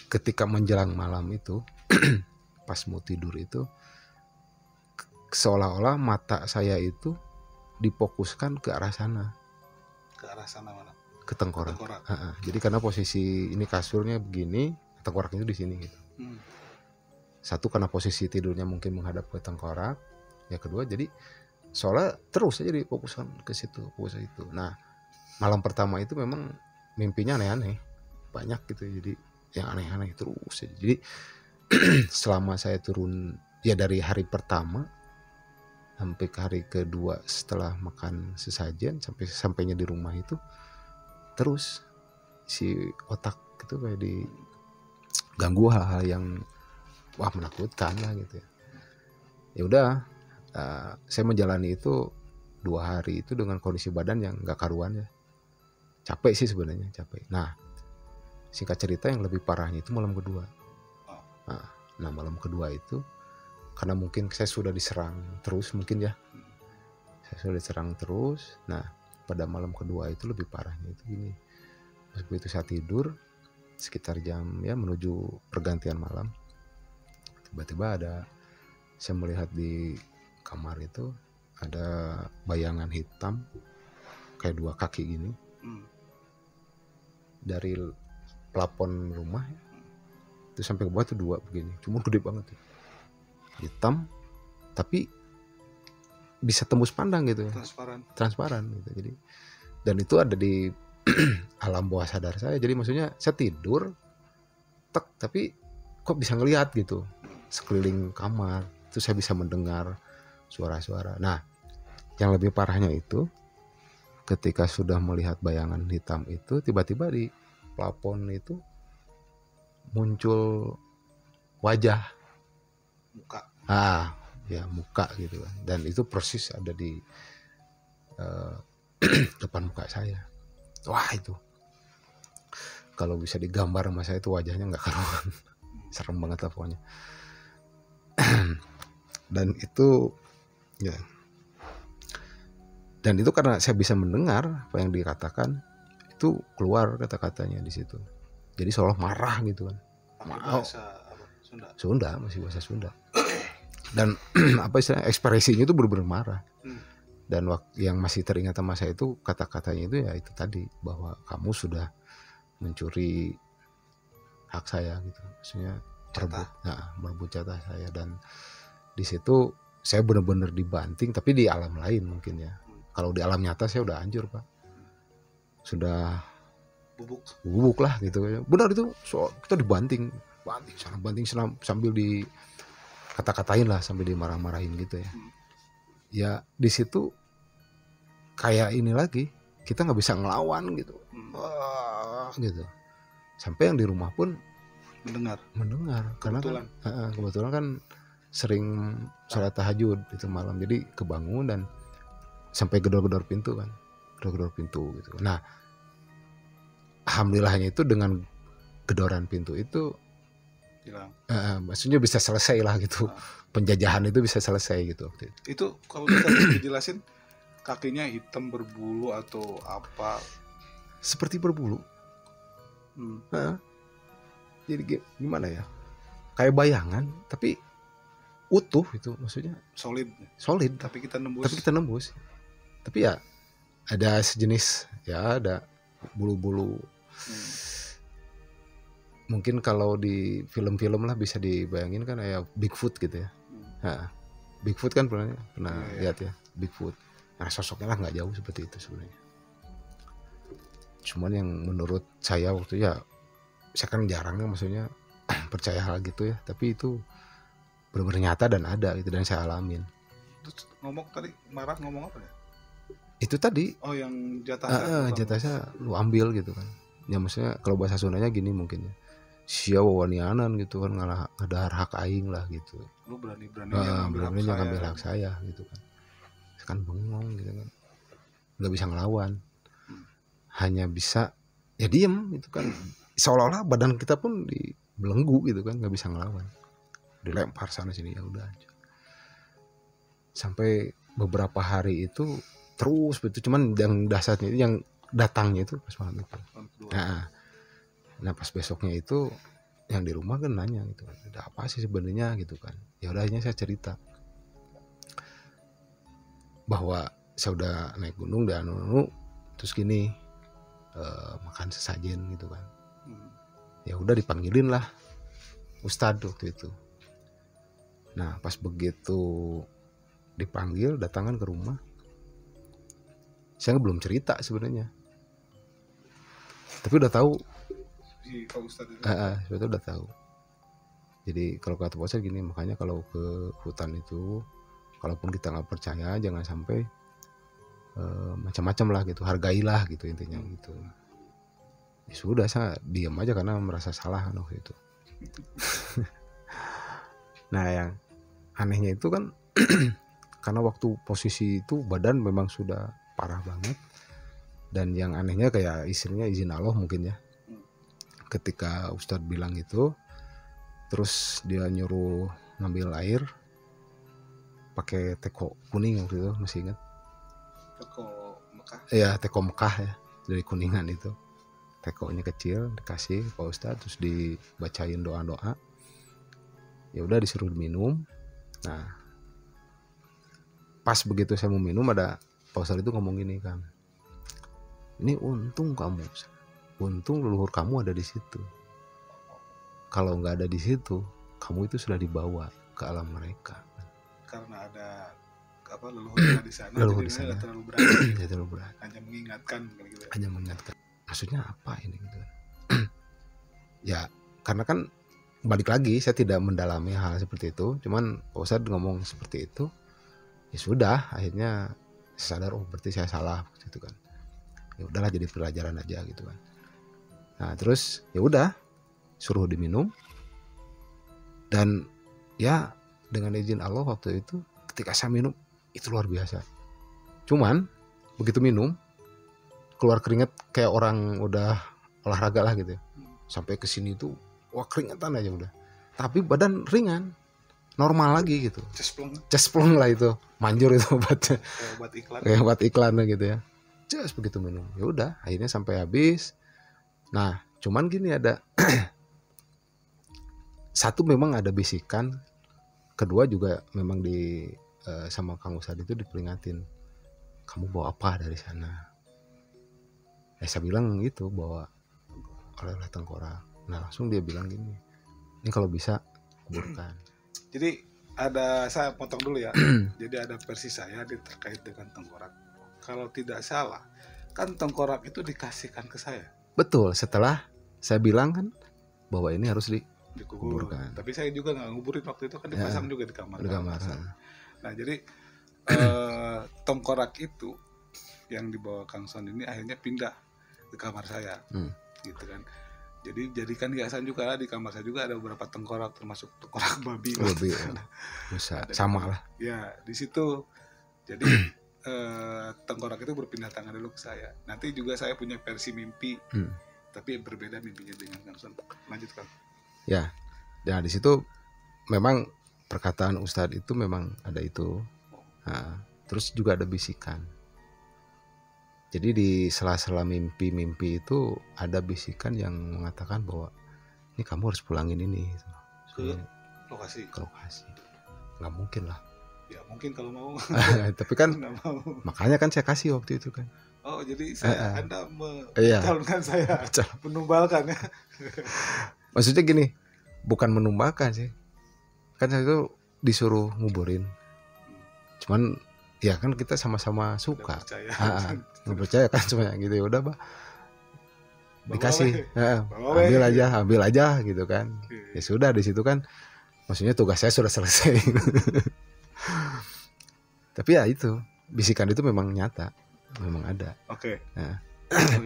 ketika menjelang malam itu pas mau tidur itu seolah-olah mata saya itu difokuskan ke arah sana. Ke arah sana mana? Ke tengkorak. Jadi karena posisi ini kasurnya begini, tengkoraknya itu di sini gitu. Satu karena posisi tidurnya mungkin menghadap ke tengkorak. Yang kedua jadi soalnya terus aja difokuskan ke situ, fokus itu. Nah malam pertama itu memang mimpinya aneh-aneh. banyak gitu, jadi yang aneh-aneh terus. Jadi selama saya turun ya dari hari pertama sampai ke hari kedua setelah makan sesajen sampai sampainya di rumah itu terus si otak itu kayak diganggu hal-hal yang wah menakutkan lah gitu ya. Ya udah, saya menjalani itu 2 hari itu dengan kondisi badan yang nggak karuan ya, capek sih sebenarnya, capek. Nah singkat cerita yang lebih parahnya itu malam kedua. Nah malam kedua itu karena mungkin saya sudah diserang terus mungkin ya, saya sudah diserang terus. Nah pada malam kedua itu lebih parahnya itu gini, pas begitu saya tidur sekitar jam ya menuju pergantian malam, tiba-tiba saya melihat di kamar itu ada bayangan hitam kayak 2 kaki gini dari plafon rumah itu sampai ke bawah tuh 2 begini, cuma gede banget tuh, hitam tapi bisa tembus pandang gitu ya, transparan gitu. Jadi dan itu ada di alam bawah sadar saya, jadi maksudnya saya tidur tapi kok bisa ngelihat gitu sekeliling kamar, itu saya bisa mendengar suara-suara. Nah yang lebih parahnya itu ketika sudah melihat bayangan hitam itu, tiba-tiba di plafon itu muncul wajah muka, ya muka gitu kan, dan itu persis ada di depan muka saya. Wah itu kalau bisa digambar sama saya itu wajahnya nggak karuan, serem banget lah pokoknya. Dan itu ya, dan itu karena saya bisa mendengar apa yang dikatakan, itu keluar kata-katanya di situ. Jadi seolah marah gitu kan. Bahasa Sunda, masih bahasa Sunda. Dan apa istilahnya, ekspresinya itu benar-benar marah. Dan yang masih teringat sama saya itu kata-katanya itu ya itu tadi, bahwa kamu sudah mencuri hak saya gitu. Maksudnya merebut jatah saya. Dan di situ saya benar-benar dibanting, tapi di alam lain mungkin ya. Kalau di alam nyata saya udah hancur Pak, sudah bubuk lah gitu. Benar itu, kita dibanting sana sambil di kata-katain lah, sambil dimarah-marahin gitu ya. Ya di situ kayak ini lagi, kita nggak bisa ngelawan gitu. Gitu. Sampai yang di rumah pun mendengar karena kebetulan kan sering sholat tahajud itu malam, jadi kebangun dan sampai gedor-gedor pintu gitu. Nah alhamdulillahnya itu dengan gedoran pintu itu maksudnya bisa selesai lah gitu, penjajahan itu bisa selesai gitu waktu itu. Itu kalau kita dijelasin kakinya hitam berbulu atau apa? Seperti berbulu. Jadi gimana ya, kayak bayangan tapi utuh itu, maksudnya solid tapi kita nembus. Tapi ya ada sejenis ya, ada bulu-bulu. Mungkin kalau di film-film lah bisa dibayangin kan kayak Bigfoot gitu ya. Bigfoot kan pernah lihat ya, Bigfoot. Nah sosoknya lah nggak jauh seperti itu sebenarnya. Cuman yang menurut saya waktu ya, saya kan jarang ya maksudnya percaya hal gitu ya, tapi itu benar-benar nyata dan ada gitu, dan saya alamin. Terus ngomong apa ya? Itu tadi. Oh yang jatah saya lu ambil gitu kan. Ya maksudnya kalau bahasa Sundanya gini mungkin ya, sia wawanianan gitu kan, ngalah ngedahar hak aing lah gitu. Lu berani-beraninya ngambil hak saya gitu kan. Saya kan bengong gitu kan, nggak bisa ngelawan, hanya bisa ya diem itu kan, seolah-olah badan kita pun dibelenggu gitu kan, nggak bisa ngelawan, dilempar sana sini ya udah aja. Sampai beberapa hari itu terus begitu, cuman yang dasarnya itu, yang datangnya itu pas malam itu. Nah pas besoknya itu yang di rumah kan nanya gitu, ada apa sih sebenarnya gitu kan. Ya udah akhirnya saya cerita bahwa saya udah naik gunung dan terus gini, makan sesajen gitu kan. Ya udah dipanggilin lah Ustadz waktu itu. Nah pas begitu dipanggil, datangan ke rumah, saya belum cerita sebenarnya, tapi udah tahu si Pak Ustadz itu. Sebetulnya udah tahu. Jadi kalau kata Pak Ustadz gini, makanya kalau ke hutan itu, kalaupun kita nggak percaya, jangan sampai macam-macam lah gitu, hargailah gitu intinya gitu. Ya sudah, saya diam aja karena merasa salah kan waktu itu. Nah yang anehnya itu kan karena waktu posisi itu badan memang sudah parah banget, dan yang anehnya kayak istrinya izin Allah mungkin ya, ketika Ustadz bilang itu, terus dia nyuruh ngambil air pakai teko kuning waktu itu, masih ingat? Teko Mekah. Iya, teko Mekah ya, dari Kuningan itu. Tekonya kecil dikasih Pak Ustadz, terus dibacain doa-doa. Ya udah disuruh minum. Nah, pas begitu saya mau minum, ada Pak Ustadz itu ngomong gini kan, ini untung kamu, untung leluhur kamu ada di situ. Kalau nggak ada di situ, kamu itu sudah dibawa ke alam mereka. Karena ada leluhur di sana, Leluhur jadi di sana. terlalu berat. Ya, terlalu berat. Hanya mengingatkan gitu. Hanya mengingatkan. Maksudnya apa ini gitu. Ya, karena kan balik lagi saya tidak mendalami hal seperti itu, cuman Pak Ustadz ngomong seperti itu, ya sudah, akhirnya saya sadar, oh berarti saya salah gitu kan. Ya udahlah, jadi pelajaran aja gitu kan. Nah terus ya udah suruh diminum, dan ya dengan izin Allah waktu itu ketika saya minum itu luar biasa. Cuman begitu minum keluar keringat kayak orang udah olahraga lah gitu ya. Sampai ke sini tuh wah keringetan aja udah. Tapi badan ringan, normal lagi gitu. Cesplong lah itu. Manjur itu obatnya. Kayak obat iklan gitu ya. Just begitu minum. Ya udah, akhirnya sampai habis. Nah, cuman gini ada satu memang ada bisikan, kedua juga memang sama Kang Ustadz itu diperingatin, kamu bawa apa dari sana? Saya bilang gitu, bawa oleh tengkorak. Nah langsung dia bilang gini, ini kalau bisa kuburkan. Jadi saya potong dulu ya. Jadi ada versi saya terkait dengan tengkorak. Kalau tidak salah, kan tengkorak itu dikasihkan ke saya. Betul, setelah saya bilang kan bahwa ini harus dikuburkan. Tapi saya juga nggak nguburin waktu itu, kan dipasang juga di kamar. Nah jadi tengkorak itu yang dibawa Kang Son ini akhirnya pindah ke kamar saya, gitu kan. Jadi jadikan hiasan juga, di kamar saya juga ada beberapa tengkorak, termasuk tengkorak babi. Bisa sama lah. Ya di situ. Jadi tengkorak itu berpindah tangan dulu ke saya. Nanti juga saya punya versi mimpi, tapi berbeda mimpinya dengan Kang Son. Lanjutkan. Ya, dan di situ memang perkataan Ustadz itu memang ada itu. Nah, terus juga ada bisikan. Jadi di sela-sela mimpi-mimpi itu ada bisikan yang mengatakan bahwa ini kamu harus pulangin ini ke lokasi. Nggak mungkin lah. Ya mungkin kalau mau. Tapi kan mau. Makanya kan saya kasih waktu itu kan. Oh jadi Anda mencalonkan saya, menumbalkan ya. Maksudnya gini, bukan menumbalkan sih. Kan saya itu disuruh nguburin. Cuman ya kan kita sama-sama suka. Nggak percaya kan semuanya gitu, ya udah bah, dikasih, ambil aja gitu kan. Ya sudah, di situ kan maksudnya tugas saya sudah selesai. Tapi ya itu bisikan itu memang nyata, memang ada. Oke.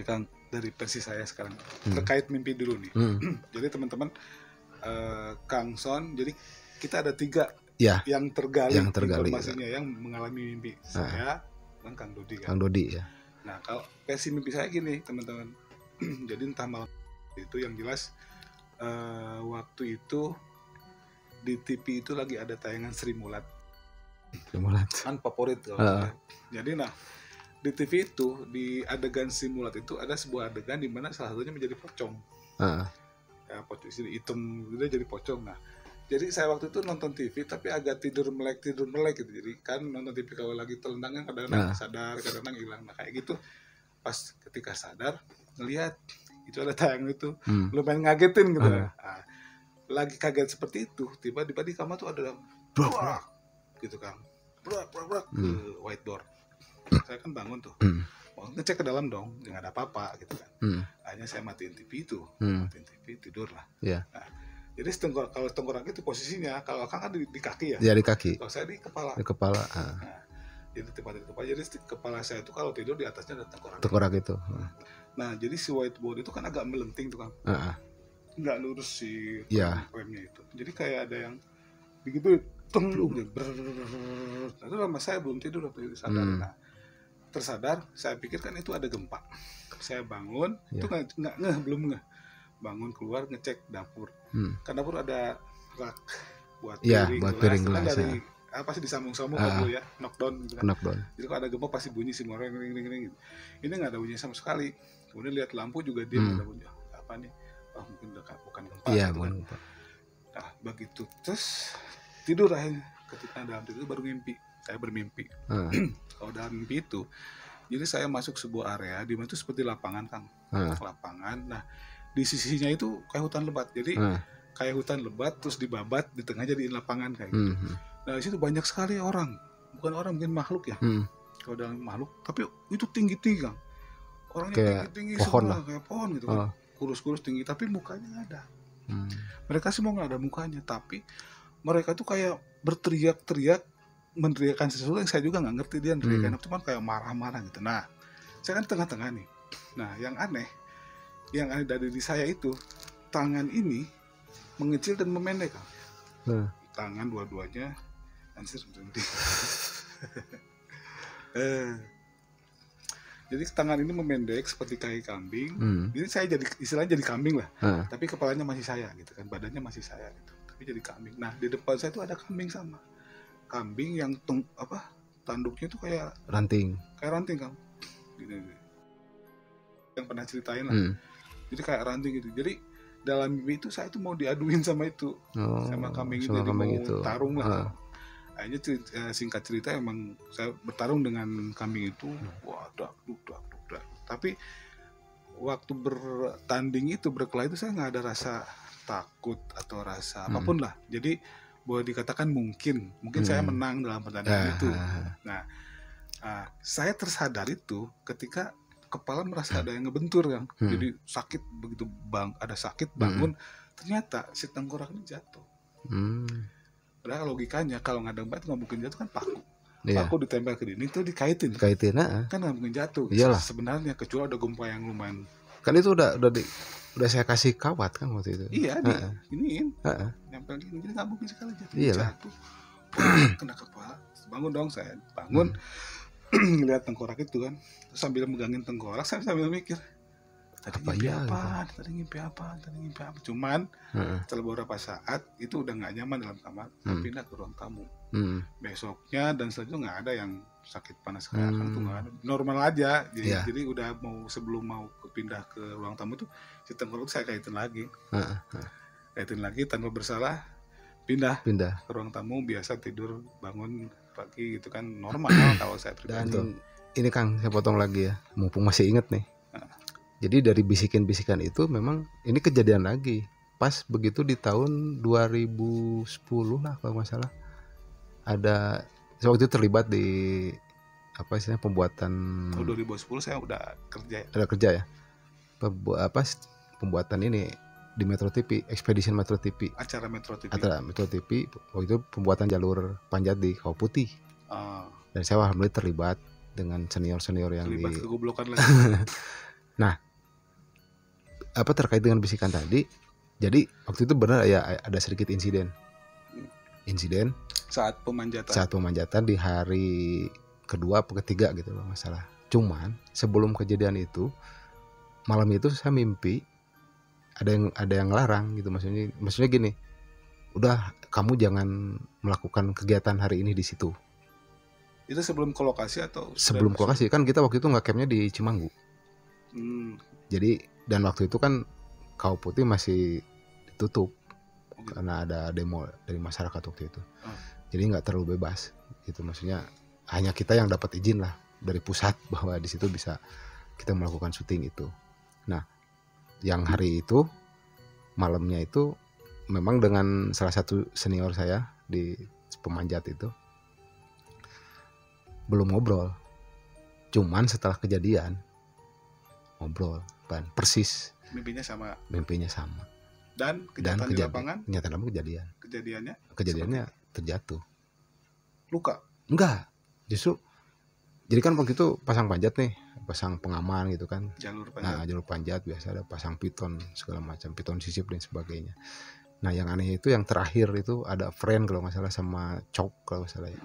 Kang, dari versi saya sekarang terkait mimpi dulu nih. Jadi teman-teman, Kang Son, jadi kita ada 3 yang tergali informasinya ya, yang mengalami mimpi. Saya dan Kang Dodi kan. Kang Dodi ya. Nah kalau versi mimpi saya gini teman-teman. Jadi entah malam itu yang jelas waktu itu di TV itu lagi ada tayangan Sri Mulat. Kan favorit kalau jadi nah di TV itu di adegan Sri Mulat itu ada sebuah adegan di mana salah satunya menjadi pocong. Ya pocong hitam gitu jadi pocong. Nah jadi saya waktu itu nonton TV tapi agak tidur melek gitu. Jadi kan nonton TV kalau lagi telendang kan kadang-kadang sadar, kadang-kadang hilang. Nah kayak gitu pas ketika sadar ngelihat itu ada tayangan itu, lumayan ngagetin gitu. Nah, lagi kaget seperti itu, tiba-tiba di kamar tuh ada brak gitu kan, brak ke white door. Saya kan bangun tuh, mau ngecek ke dalam dong, nggak ada apa-apa gitu kan. Akhirnya saya matiin TV itu, matiin TV, tidur lah. Iya. Nah, jadi kalau tengkorak itu posisinya, kalau Akang kan di kaki ya. Iya, di kaki. Kalau saya di kepala. Di kepala. Nah, jadi tempat di kepala. Jadi kepala saya itu kalau tidur di atasnya ada tengkorak. Tengkorak itu. Nah, jadi si whiteboard itu kan agak melenting tuh kan. Nggak lurus si frame-nya itu. Jadi kayak ada yang begitu itu lama saya belum tidur waktu itu sadar. Nah, tersadar saya pikir kan itu ada gempa. Saya bangun, itu nggak belum bangun keluar ngecek dapur. Kan dapur ada rak buat piring gelas. Dari pasti disambung-sambung dulu ya, knockdown gitu kan. Jadi kalau ada gempa pasti bunyi semua ring gitu. Ini nggak ada bunyi sama sekali. Kemudian lihat lampu juga dia nggak ada bunyi. Apa nih? Mungkin bukan gempa. Iya, bukan gempa. Nah, begitu terus tidur akhirnya. Ketika dalam tidur baru mimpi. Saya bermimpi. Kalau dalam mimpi itu, jadi saya masuk sebuah area di mana itu seperti lapangan, Kang. Lapangan. Nah, di sisinya itu kayak hutan lebat. Jadi kayak hutan lebat terus dibabat, di tengah jadiin lapangan kayak gitu. Nah, di situ banyak sekali orang. Bukan orang, mungkin makhluk ya. Kalau dalam makhluk, tapi itu tinggi-tinggi, Kang. Orangnya tinggi-tinggi semua, kayak pohon gitu kan. Kurus-kurus tinggi, tapi mukanya nggak ada. Mereka semua nggak ada mukanya, tapi mereka tuh kayak berteriak-teriak, meneriakkan sesuatu yang saya juga nggak ngerti dia teriakan, cuman kayak marah-marah gitu. Nah, saya kan tengah-tengah nih. Nah, yang aneh dari diri saya itu, tangan ini mengecil dan memendek, Kang. Tangan dua-duanya, jadi tangan ini memendek seperti kaki kambing. Jadi saya istilahnya jadi kambing lah. Tapi kepalanya masih saya gitu kan, badannya masih saya gitu. Tapi jadi kambing. Nah, di depan saya itu ada kambing sama. Kambing yang tanduknya itu kayak ranting. Kayak ranting, Kang. Gini. Yang pernah ceritain lah. Jadi kayak ranting gitu. Jadi dalam mimpi itu saya itu mau diaduin sama itu. Sama kambing itu. Jadi mau tarung lah. Akhirnya singkat cerita emang saya bertarung dengan kambing itu. Wah, dak. Tapi waktu bertanding itu, berkelahi itu saya nggak ada rasa takut atau rasa apapun lah. Jadi boleh dikatakan mungkin saya menang dalam pertandingan itu. Nah, saya tersadar itu ketika kepala merasa ada yang ngebentur, Kang. Jadi sakit begitu, ada sakit bangun, ternyata si tengkorak ini jatuh. Padahal logikanya kalau nggak ada gempa itu nggak mungkin jatuh kan, paku. Paku ditempel ke dinding itu dikaitin. Kan nggak mungkin jatuh. Iyalah. Sebenarnya kecuali ada gempa yang lumayan. Kan itu udah saya kasih kawat kan waktu itu. Iya, iniin. Nempel gini, jadi nggak mungkin sekali jatuh. Jatuh. Kena kepala. Bangun dong saya. Bangun. Ngeliat tengkorak itu kan. Terus sambil megangin tengkorak, saya sambil mikir. Tadi ngimpi apa? Cuman setelah beberapa saat itu udah nggak nyaman dalam kamar, saya pindah ke ruang tamu. Besoknya dan selanjutnya nggak ada yang sakit panas kayak tuh, nggak ada, normal aja. Jadi udah sebelum mau pindah ke ruang tamu tuh si tengkorak saya kaitin lagi tanpa bersalah, pindah ke ruang tamu, biasa tidur bangun pagi gitu kan, normal kalau saya pribadi. Dan ini Kang, saya potong lagi ya, mumpung masih inget nih. Jadi dari bisikan-bisikan itu memang ini kejadian lagi. Pas begitu di tahun 2010 lah kalau nggak salah. Saya waktu itu terlibat di pembuatan. Tahun 2010 saya udah kerja. Udah kerja ya. Pembuatan ini di Metro TV, Expedition Metro TV. Acara Metro TV. Waktu itu pembuatan jalur panjat di Kawah Putih. Dan saya alhamdulillah terlibat dengan senior-senior yang terlibat kegoblokan lagi. Nah, terkait dengan bisikan tadi, jadi waktu itu benar ya ada sedikit insiden saat pemanjatan di hari kedua atau ketiga gitu loh, masalah. Cuman sebelum kejadian itu, malam itu saya mimpi ada yang larang gitu, maksudnya gini, udah kamu jangan melakukan kegiatan hari ini di situ. Itu sebelum ke lokasi atau sebelum ke lokasi? Kan kita waktu itu nge-campnya di Cimanggu. Jadi dan waktu itu kan Kawah Putih masih ditutup karena ada demo dari masyarakat waktu itu. Jadi nggak terlalu bebas gitu, maksudnya hanya kita yang dapat izin lah dari pusat bahwa di situ bisa kita melakukan syuting itu. Nah, yang hari itu malamnya itu memang dengan salah satu senior saya di pemanjat itu belum ngobrol. Cuman setelah kejadian ngobrol, persis Mimpinya sama. mimpinya sama. Dan kenyataan di lapangan, kenyataan kejadian. kejadiannya Terjatuh. luka. Enggak, justru jadi kan waktu itu pasang panjat nih, pasang pengaman gitu kan. Jalur panjat. Nah, jalur panjat biasa ada pasang piton segala macam, piton sisip dan sebagainya. Nah, yang aneh itu yang terakhir itu ada friend kalau nggak salah sama cok kalau nggak salah ya.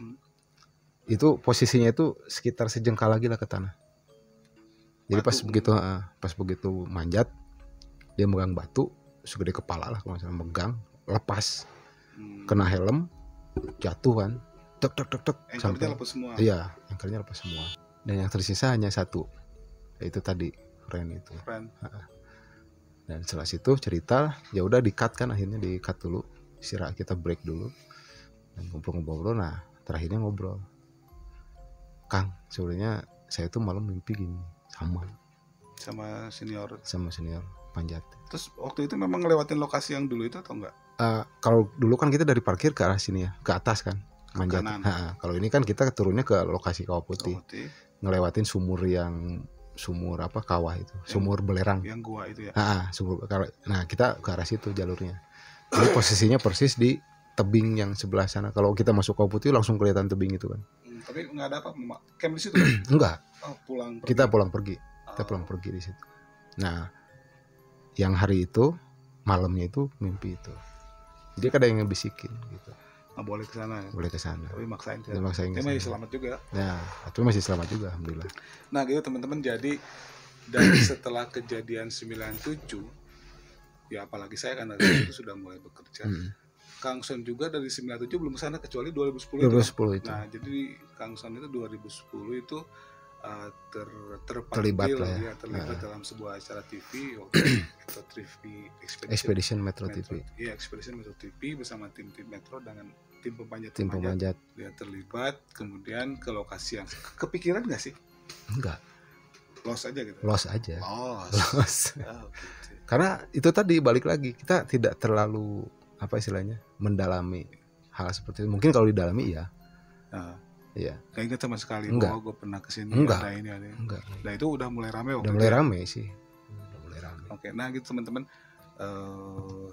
Itu posisinya itu sekitar sejengkal lagi lah ke tanah. Jadi pas begitu manjat dia megang batu segede kepala lah kalau nggak salah, megang lepas kena helm jatuh kan, tek Engkelnya lepas semua. Iya, engkelnya lepas semua. Dan yang tersisa hanya satu, yaitu tadi friend itu. Dan setelah situ cerita ya udah di-cut kan, akhirnya di-cut dulu, istirahat, kita break dulu dan ngobrol-ngobrol. Nah terakhirnya ngobrol, Kang sebenarnya saya tuh malam mimpi gini sama senior panjat. Terus waktu itu memang ngelewatin lokasi yang dulu itu atau enggak? Kalau dulu kan kita dari parkir ke arah sini ya, ke atas kan manjat. Kalau ini kan kita turunnya ke lokasi Kawah Putih. Ngelewatin sumur kawah itu, sumur belerang yang gua itu ya. Nah kita ke arah situ jalurnya. Jadi posisinya persis di tebing yang sebelah sana. Kalau kita masuk Kawah Putih langsung kelihatan tebing itu kan. Tapi nggak ada apa camp di situ kan? Enggak. Kita pulang pergi di situ. Nah yang hari itu malamnya itu mimpi itu, jadi kadang yang ngebisikin gitu, nggak boleh ke sana. Boleh ke sana. Tapi maksain. Tapi masih selamat juga. Ya, tapi masih selamat juga, alhamdulillah. Nah, gitu teman-teman. Jadi dari setelah kejadian 97, ya apalagi saya kan dari itu sudah mulai bekerja. Kang Son juga dari 97 belum ke sana kecuali 2010 itu. Nah, jadi Kang Son itu 2010 itu terlibat dalam sebuah acara TV waktu itu, TV Expedition Metro TV. Iya, Expedition Metro TV bersama tim Metro dengan tim pemanjat. Dia terlibat, kemudian ke lokasi yang kepikiran nggak sih? Enggak. Lost aja gitu. Lost. Gitu. Karena itu tadi balik lagi, kita tidak terlalu apa istilahnya mendalami hal seperti itu. Mungkin kalau didalami ya. Iya. Gak ingat sama sekali bahwa gue pernah kesini. Enggak. Enggak. Nah itu udah mulai rame waktu itu. Udah mulai rame sih. Oke, nah gitu teman-teman,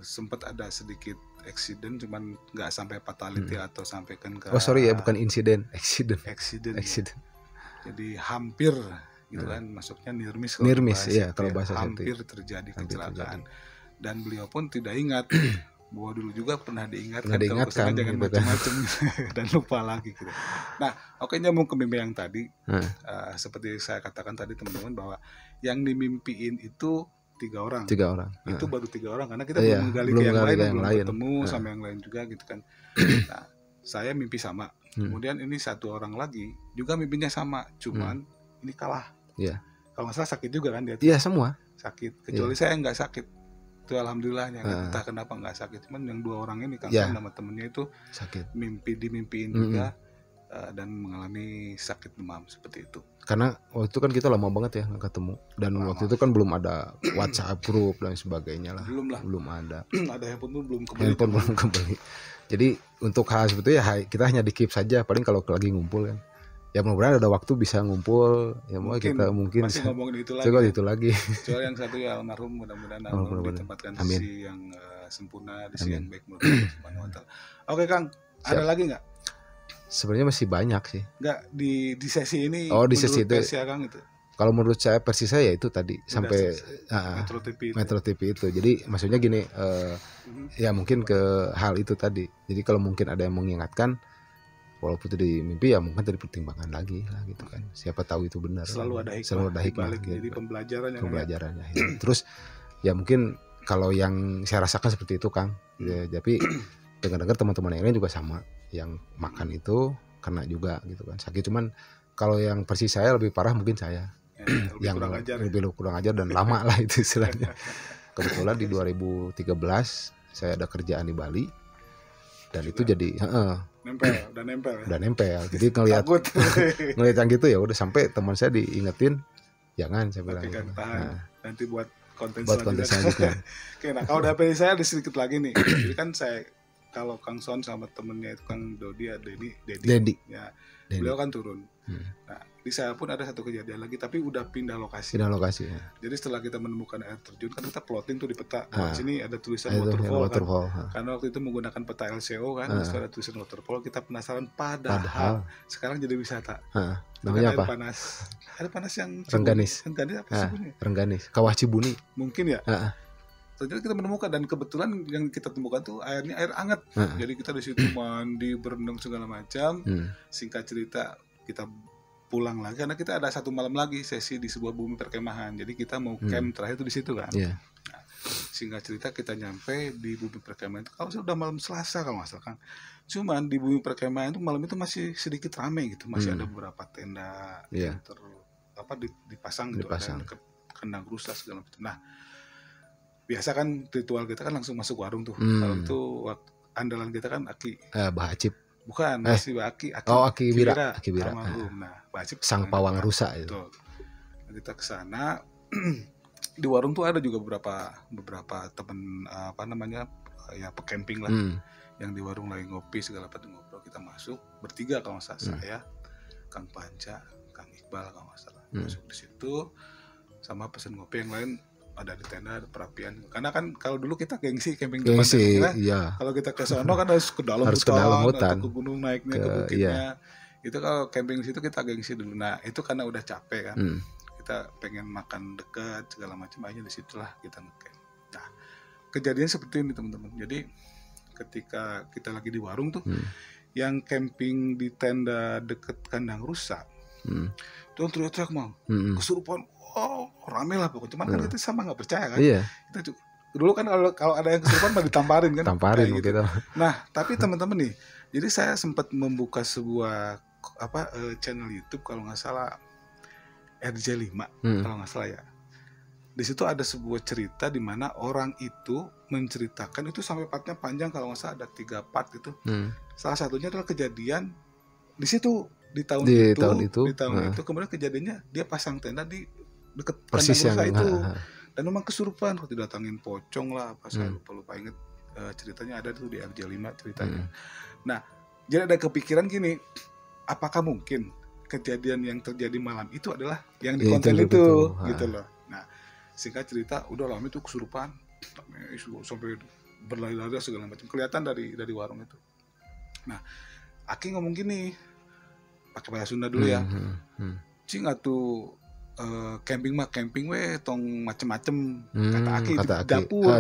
sempat ada sedikit accident, cuman nggak sampai fatality atau sampaikan ke. Bukan insiden, accident. Ya. Jadi hampir gitu kan, masuknya near miss ya kalau bahasa hampir terjadi kecelakaan. Dan beliau pun tidak ingat. Bahwa dulu juga pernah diingatkan jangan gitu macam-macam dan lupa lagi gitu. Nah, nyambung ke mimpi yang tadi. Seperti saya katakan tadi teman-teman, bahwa yang dimimpiin itu 3 orang. Itu baru 3 orang karena kita belum menggali ke yang lain, belum ketemu sama yang lain juga gitu kan. Nah, saya mimpi sama. Kemudian ini 1 orang lagi juga mimpinya sama, cuman ini kalah. Iya. Kalau nggak salah sakit juga kan dia. Iya, semua sakit. Kecuali saya nggak sakit. Itu alhamdulillahnya, entah kenapa nggak sakit. Cuman yang 2 orang ini Kang Son sama temennya itu sakit, dimimpiin juga dan mengalami sakit demam seperti itu. Karena waktu itu kan kita lama banget ya nggak ketemu, dan waktu itu kan belum ada WhatsApp group dan sebagainya lah. Belum ada. Ada handphone belum kembali. Jadi untuk hal seperti itu ya kita hanya di keep saja. Paling kalau lagi ngumpul kan, ya mudah-mudahan ada waktu bisa ngumpul ya, kita mungkin masih ngomongin itu lagi. Soal yang satu ya almarhum, mudah-mudahan ditempatkan di sisi yang sempurna, di sisi yang baik menurut Allah Subhanahu wa Ta'ala. Oke Kang, ada lagi nggak? Sebenarnya masih banyak sih. Nggak di sesi ini. Di sesi itu. Kang itu. Kalau menurut saya versi saya itu tadi sampai Metro TV itu. Jadi maksudnya gini, ya mungkin ke hal itu tadi. Jadi kalau mungkin ada yang mengingatkan, walaupun itu di mimpi ya mungkin dari pertimbangan lagi lah gitu kan. Siapa tahu itu benar. Selalu ada hikmah gitu. Jadi pembelajarannya. Terus ya mungkin kalau yang saya rasakan seperti itu Kang. Ya, tapi dengar-dengar teman-teman yang lain juga sama, yang makan itu kena juga gitu kan, sakit. Cuman kalau yang persis saya lebih parah mungkin saya yang lebih kurang ajar dan lama lah itu istilahnya. Kebetulan di 2013 saya ada kerjaan di Bali dan itu jadi nempel. Jadi ngelihat yang gitu ya udah, sampai teman saya diingetin jangan, saya bilang gitu. Nanti buat konten selanjutnya. Oke, nah kalau dari saya ada sedikit lagi nih. Jadi kan kalau Kang Son sama temennya itu Kang Dedi ya, beliau kan turun. Nah, di saya pun ada satu kejadian lagi, tapi udah pindah lokasi. Pindah lokasi ya. Jadi setelah kita menemukan air terjun kan kita plotting tuh di peta. Di sini ada tulisan Itu yang waterfall kan. Karena waktu itu menggunakan peta LCO kan, ada tulisan waterfall. Kita penasaran padahal sekarang jadi wisata. Namanya apa? Air panas yang Rengganis. Rengganis apa sebenarnya? Rengganis. Kawah Cibuni. Mungkin ya. Ternyata kita menemukan, dan kebetulan yang kita temukan tuh airnya air hangat. Jadi kita di situ mandi, berenang segala macam. Singkat cerita kita pulang lagi karena kita ada satu malam lagi sesi di sebuah bumi perkemahan. Jadi kita mau camp terakhir itu di situ kan. Nah, singkat cerita kita nyampe di bumi perkemahan itu kalau sudah malam Selasa kalau nggak salah kan. Cuman di bumi perkemahan itu malam itu masih sedikit ramai gitu, masih ada beberapa tenda yang dipasang gitu, ada dekat kandang rusa segala macam. Nah, biasa kan ritual kita kan langsung masuk warung tuh. Kalau itu andalan kita kan aki. Bah Acip. Bukan, masih Aki. Aki Bira. Nah, Acip sang pawang rusa itu. Betul. Nah, kita ke sana. Di warung tuh ada juga beberapa teman ya pecamping lah. Yang di warung lagi ngopi segala macam, ngobrol. Kita masuk bertiga kalau nggak salah, saya, Kang Panca, Kang Iqbal kalau nggak salah. Masuk di situ sama pesen ngopi, yang lain ada di tenda, ada perapian. Karena kan kalau dulu kita gengsi camping depan tenda, kalau kita ke sono kan harus ke dalam hutan atau ke gunung naiknya ke bukitnya. Itu kalau camping di situ kita gengsi dulu. Nah, itu karena udah capek kan. Kita pengen makan dekat segala macam, aja di situlah kita ngecamp. Nah, kejadian seperti ini teman-teman. Jadi ketika kita lagi di warung tuh, yang camping di tenda deket kandang rusa, tuh teriak-teriak kesurupan. Oh, rame lah pokoknya. Cuman kan kita sama nggak percaya kan. Kita dulu kan kalau ada yang kesurupan mah ditamparin kan. Tamparin gitu. Nah, tapi teman-teman nih, jadi saya sempat membuka sebuah channel YouTube kalau nggak salah RJ5 kalau nggak salah ya. Di situ ada sebuah cerita di mana orang itu menceritakan, itu sampai partnya panjang kalau nggak salah ada 3 part itu. Salah satunya adalah kejadian di situ di tahun itu kemudian kejadiannya dia pasang tenda di dekat persis yang itu. Dan memang kesurupan, waktu didatangin pocong lah, apa saya lupa inget ceritanya, ada tuh di RJ5 ceritanya. Nah, jadi ada kepikiran gini, apakah mungkin kejadian yang terjadi malam itu adalah yang di konten itu gitu loh. Nah, singkat cerita udah lama itu kesurupan sampai berlari-lari segala macam, kelihatan dari warung itu. Nah, Aki ngomong gini pakai bahasa Sunda dulu ya. Cing atuh camping we tong macem-macem, kata Aki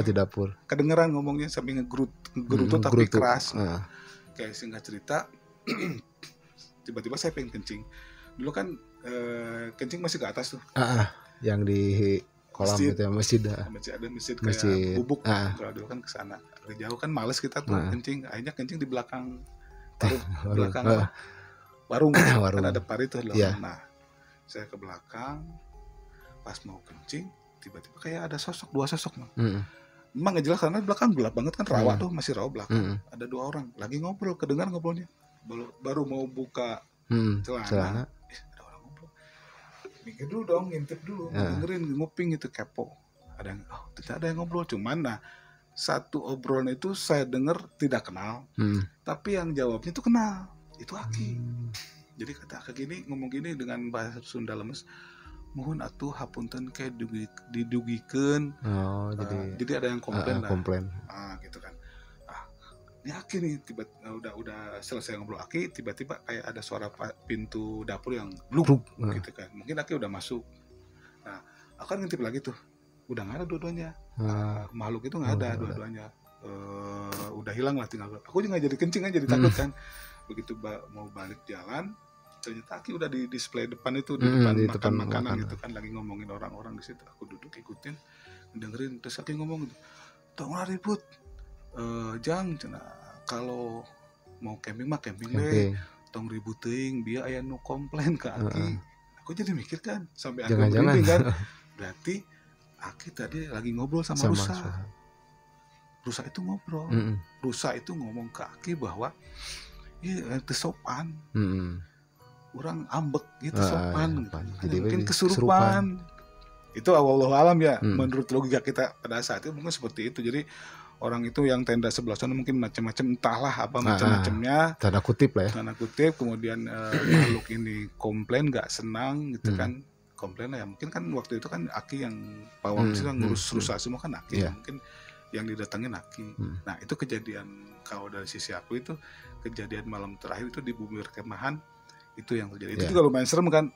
di dapur. Kedengeran ngomongnya sambil ngegerutu tapi keras. Kayak singkat cerita tiba-tiba saya pengen kencing. Dulu kan kencing masih ke atas tuh. Yang di kolam itu ya, masjid ada kayak bubuk. Kalau dulu kan ke sana. Agak jauh kan males kita tuh kencing. Akhirnya kencing di belakang warung. Kan ada parit tuh. Nah, saya ke belakang, pas mau kencing, tiba-tiba kayak ada dua sosok. Memang nggak jelas karena belakang gelap banget kan, rawa tuh, masih rawa belakang. Ada 2 orang lagi ngobrol, kedengar ngobrolnya. Baru mau buka celana. Ada orang ngobrol. Mikir dulu dong, ngintip dulu, dengerin, nguping itu, kepo. Tidak ada yang ngobrol, cuman satu obrolan itu saya dengar tidak kenal, tapi yang jawabnya itu kenal, itu Aki. Jadi kata Aki gini, ngomong gini dengan bahasa Sunda lemes, mohon atuh hapunten kayak didugikeun. Jadi ada yang komplain lah. Gitu kan. Ini Aki nih, udah selesai ngobrol Aki, tiba-tiba kayak ada suara pintu dapur yang bluk gitu kan. Mungkin Aki udah masuk. Nah, aku kan ngintip lagi tuh, udah nggak ada dua-duanya. Makhluk itu nggak ada dua-duanya. Udah hilang lah, tinggal aku juga jadi kencing kan, jadi takut kan. Begitu mau balik jalan, ternyata Aki udah di display depan itu, di depan makanan gitu kan, lagi ngomongin orang-orang di situ. Aku duduk ikutin, dengerin, terus Aki ngomong gitu, tong ribut, jang cina kalau mau camping deh, tong ribut teuing, biar aya nu komplain ke Aki. Aku jadi mikir kan, sampai Aki merinding kan, berarti Aki tadi lagi ngobrol sama rusa. Rusa itu ngobrol, rusa itu ngomong ke Aki bahwa itu sopan. Orang ambek gitu, sopan. Jadi mungkin kesurupan. Itu wallahu alam ya. Menurut logika kita pada saat itu mungkin seperti itu. Jadi orang itu yang tenda sebelah sana mungkin macam-macam, entahlah apa macam-macamnya, tanda kutip lah ya. tanda kutip. Kemudian makhluk ini komplain, nggak senang gitu kan, komplain lah ya, mungkin kan waktu itu kan Aki yang pawang itu ngurus rusak semua kan Aki, mungkin yang didatangin Aki. Nah itu kejadian, kalau dari sisi aku itu kejadian malam terakhir itu di bumi perkemahan itu yang terjadi. Itu juga lumayan serem kan,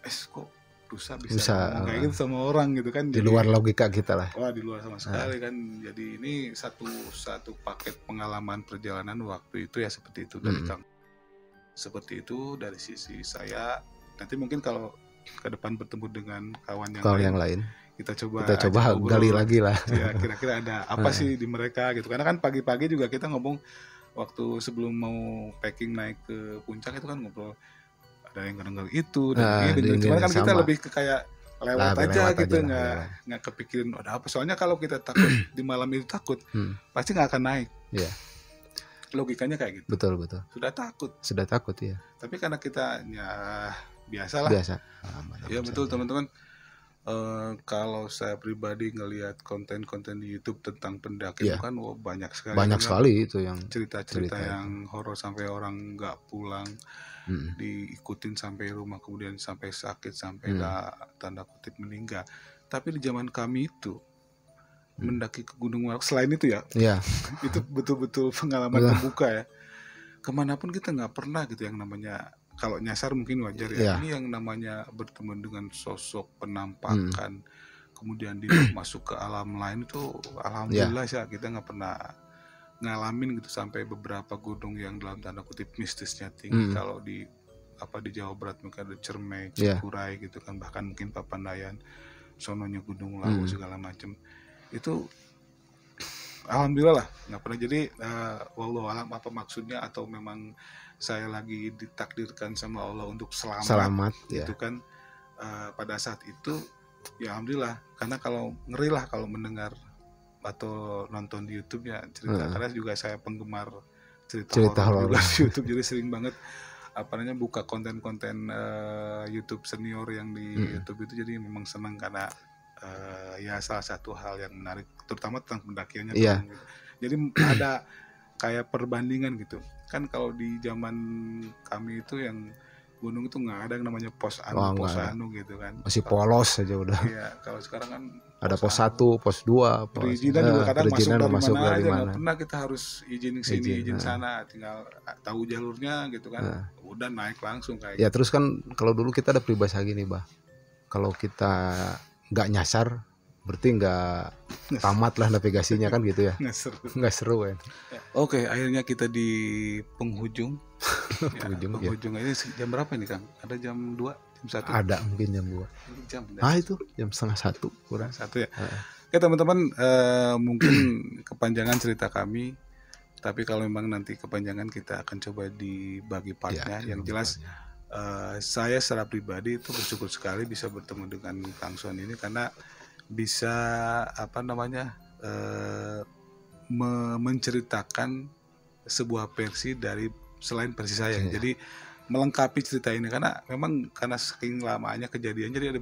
kok rusa bisa ngomong kayak gitu sama orang gitu kan, di luar logika kita lah. Wah, di luar sama sekali kan. Jadi ini satu paket pengalaman perjalanan waktu itu ya, seperti itu dari Kang. Seperti itu dari sisi saya. Nanti mungkin kalau ke depan bertemu dengan kawan yang lain, kita coba gali lagi lah. Ya, kira-kira ada apa sih di mereka gitu. Karena kan pagi-pagi juga kita ngomong waktu sebelum mau packing naik ke puncak itu kan ngobrol, ada yang dengar itu dan ini. Cuman kan kita lebih ke kayak lewat aja gitu, nggak kepikirin ada apa. Soalnya kalau kita takut di malam itu takut, pasti nggak akan naik. Iya. Logikanya kayak gitu. Betul. Sudah takut ya. Tapi karena kita ya biasa. Ya betul teman-teman. Kalau saya pribadi ngelihat konten-konten di YouTube tentang pendakian kan banyak sekali itu yang cerita yang horor, sampai orang nggak pulang, diikutin sampai rumah, kemudian sampai sakit, sampai tanda kutip meninggal. Tapi di zaman kami itu mendaki ke Gunung Merapi, selain itu itu betul-betul pengalaman terbuka ya. Kemanapun kita nggak pernah gitu yang namanya, kalau nyasar mungkin wajar ya. Ini yang namanya bertemu dengan sosok penampakan, kemudian dia masuk ke alam lain itu, alhamdulillah ya kita nggak pernah ngalamin gitu, sampai beberapa gunung yang dalam tanda kutip mistisnya tinggi. Kalau di Jawa Barat mungkin ada Cermai, Cikuray gitu kan, bahkan mungkin Papandayan, sononya Gunung Lawu segala macam. Itu alhamdulillah lah nggak pernah. Jadi wallahu alam apa maksudnya, atau memang saya lagi ditakdirkan sama Allah untuk selamat gitu kan. Pada saat itu ya alhamdulillah, karena kalau ngeri lah kalau mendengar atau nonton di YouTube ya cerita, karena juga saya penggemar cerita horor juga di YouTube, jadi sering banget buka konten-konten YouTube senior yang di YouTube itu. Jadi memang senang karena ya salah satu hal yang menarik, terutama tentang pendakiannya. Gitu. Jadi ada kayak perbandingan gitu kan, kalau di zaman kami itu yang gunung itu nggak ada yang namanya pos anu gitu kan, masih polos aja udah. Iya, kalau sekarang kan ada pos 1, pos 2, perizinan juga kadang masuk dari mana aja, nggak pernah kita harus izin sini, izin sana, tinggal tahu jalurnya gitu kan, udah naik langsung kayak ya gitu. Terus kan kalau dulu kita ada peribahasa gini, kalau kita nggak nyasar berarti nggak tamat lah navigasinya kan gitu ya. Nggak seru kan. Oke, akhirnya kita di penghujung. Penghujung ini jam berapa ini Kang? Ada jam 2, jam 1? Ada mungkin jam 2. Itu jam setengah 1 kurang 1 ya. Oke teman-teman, mungkin kepanjangan cerita kami, tapi kalau memang nanti kepanjangan kita akan coba dibagi partnya. Yang jelas saya secara pribadi itu bersyukur sekali bisa bertemu dengan Kang Son ini, karena bisa menceritakan sebuah versi dari selain versi saya. Jadi melengkapi cerita ini, karena memang karena saking lamanya kejadian, jadi ada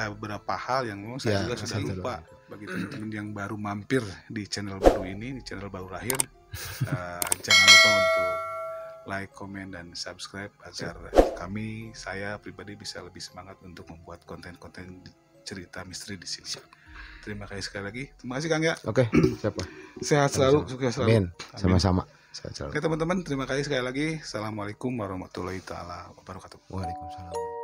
beberapa hal yang memang saya juga sudah lupa. Bagi teman-teman yang baru mampir di channel baru ini, di channel Baru Lahir, jangan lupa untuk like, komen, dan subscribe agar saya pribadi bisa lebih semangat untuk membuat konten-konten cerita misteri di sini. Terima kasih sekali lagi. Terima kasih Kang ya. Oke, siapa? Sehat selalu, sukses selalu. Amin. Sama-sama. Oke teman-teman, terima kasih sekali lagi. Assalamualaikum warahmatullahi taala wabarakatuh. Waalaikumsalam.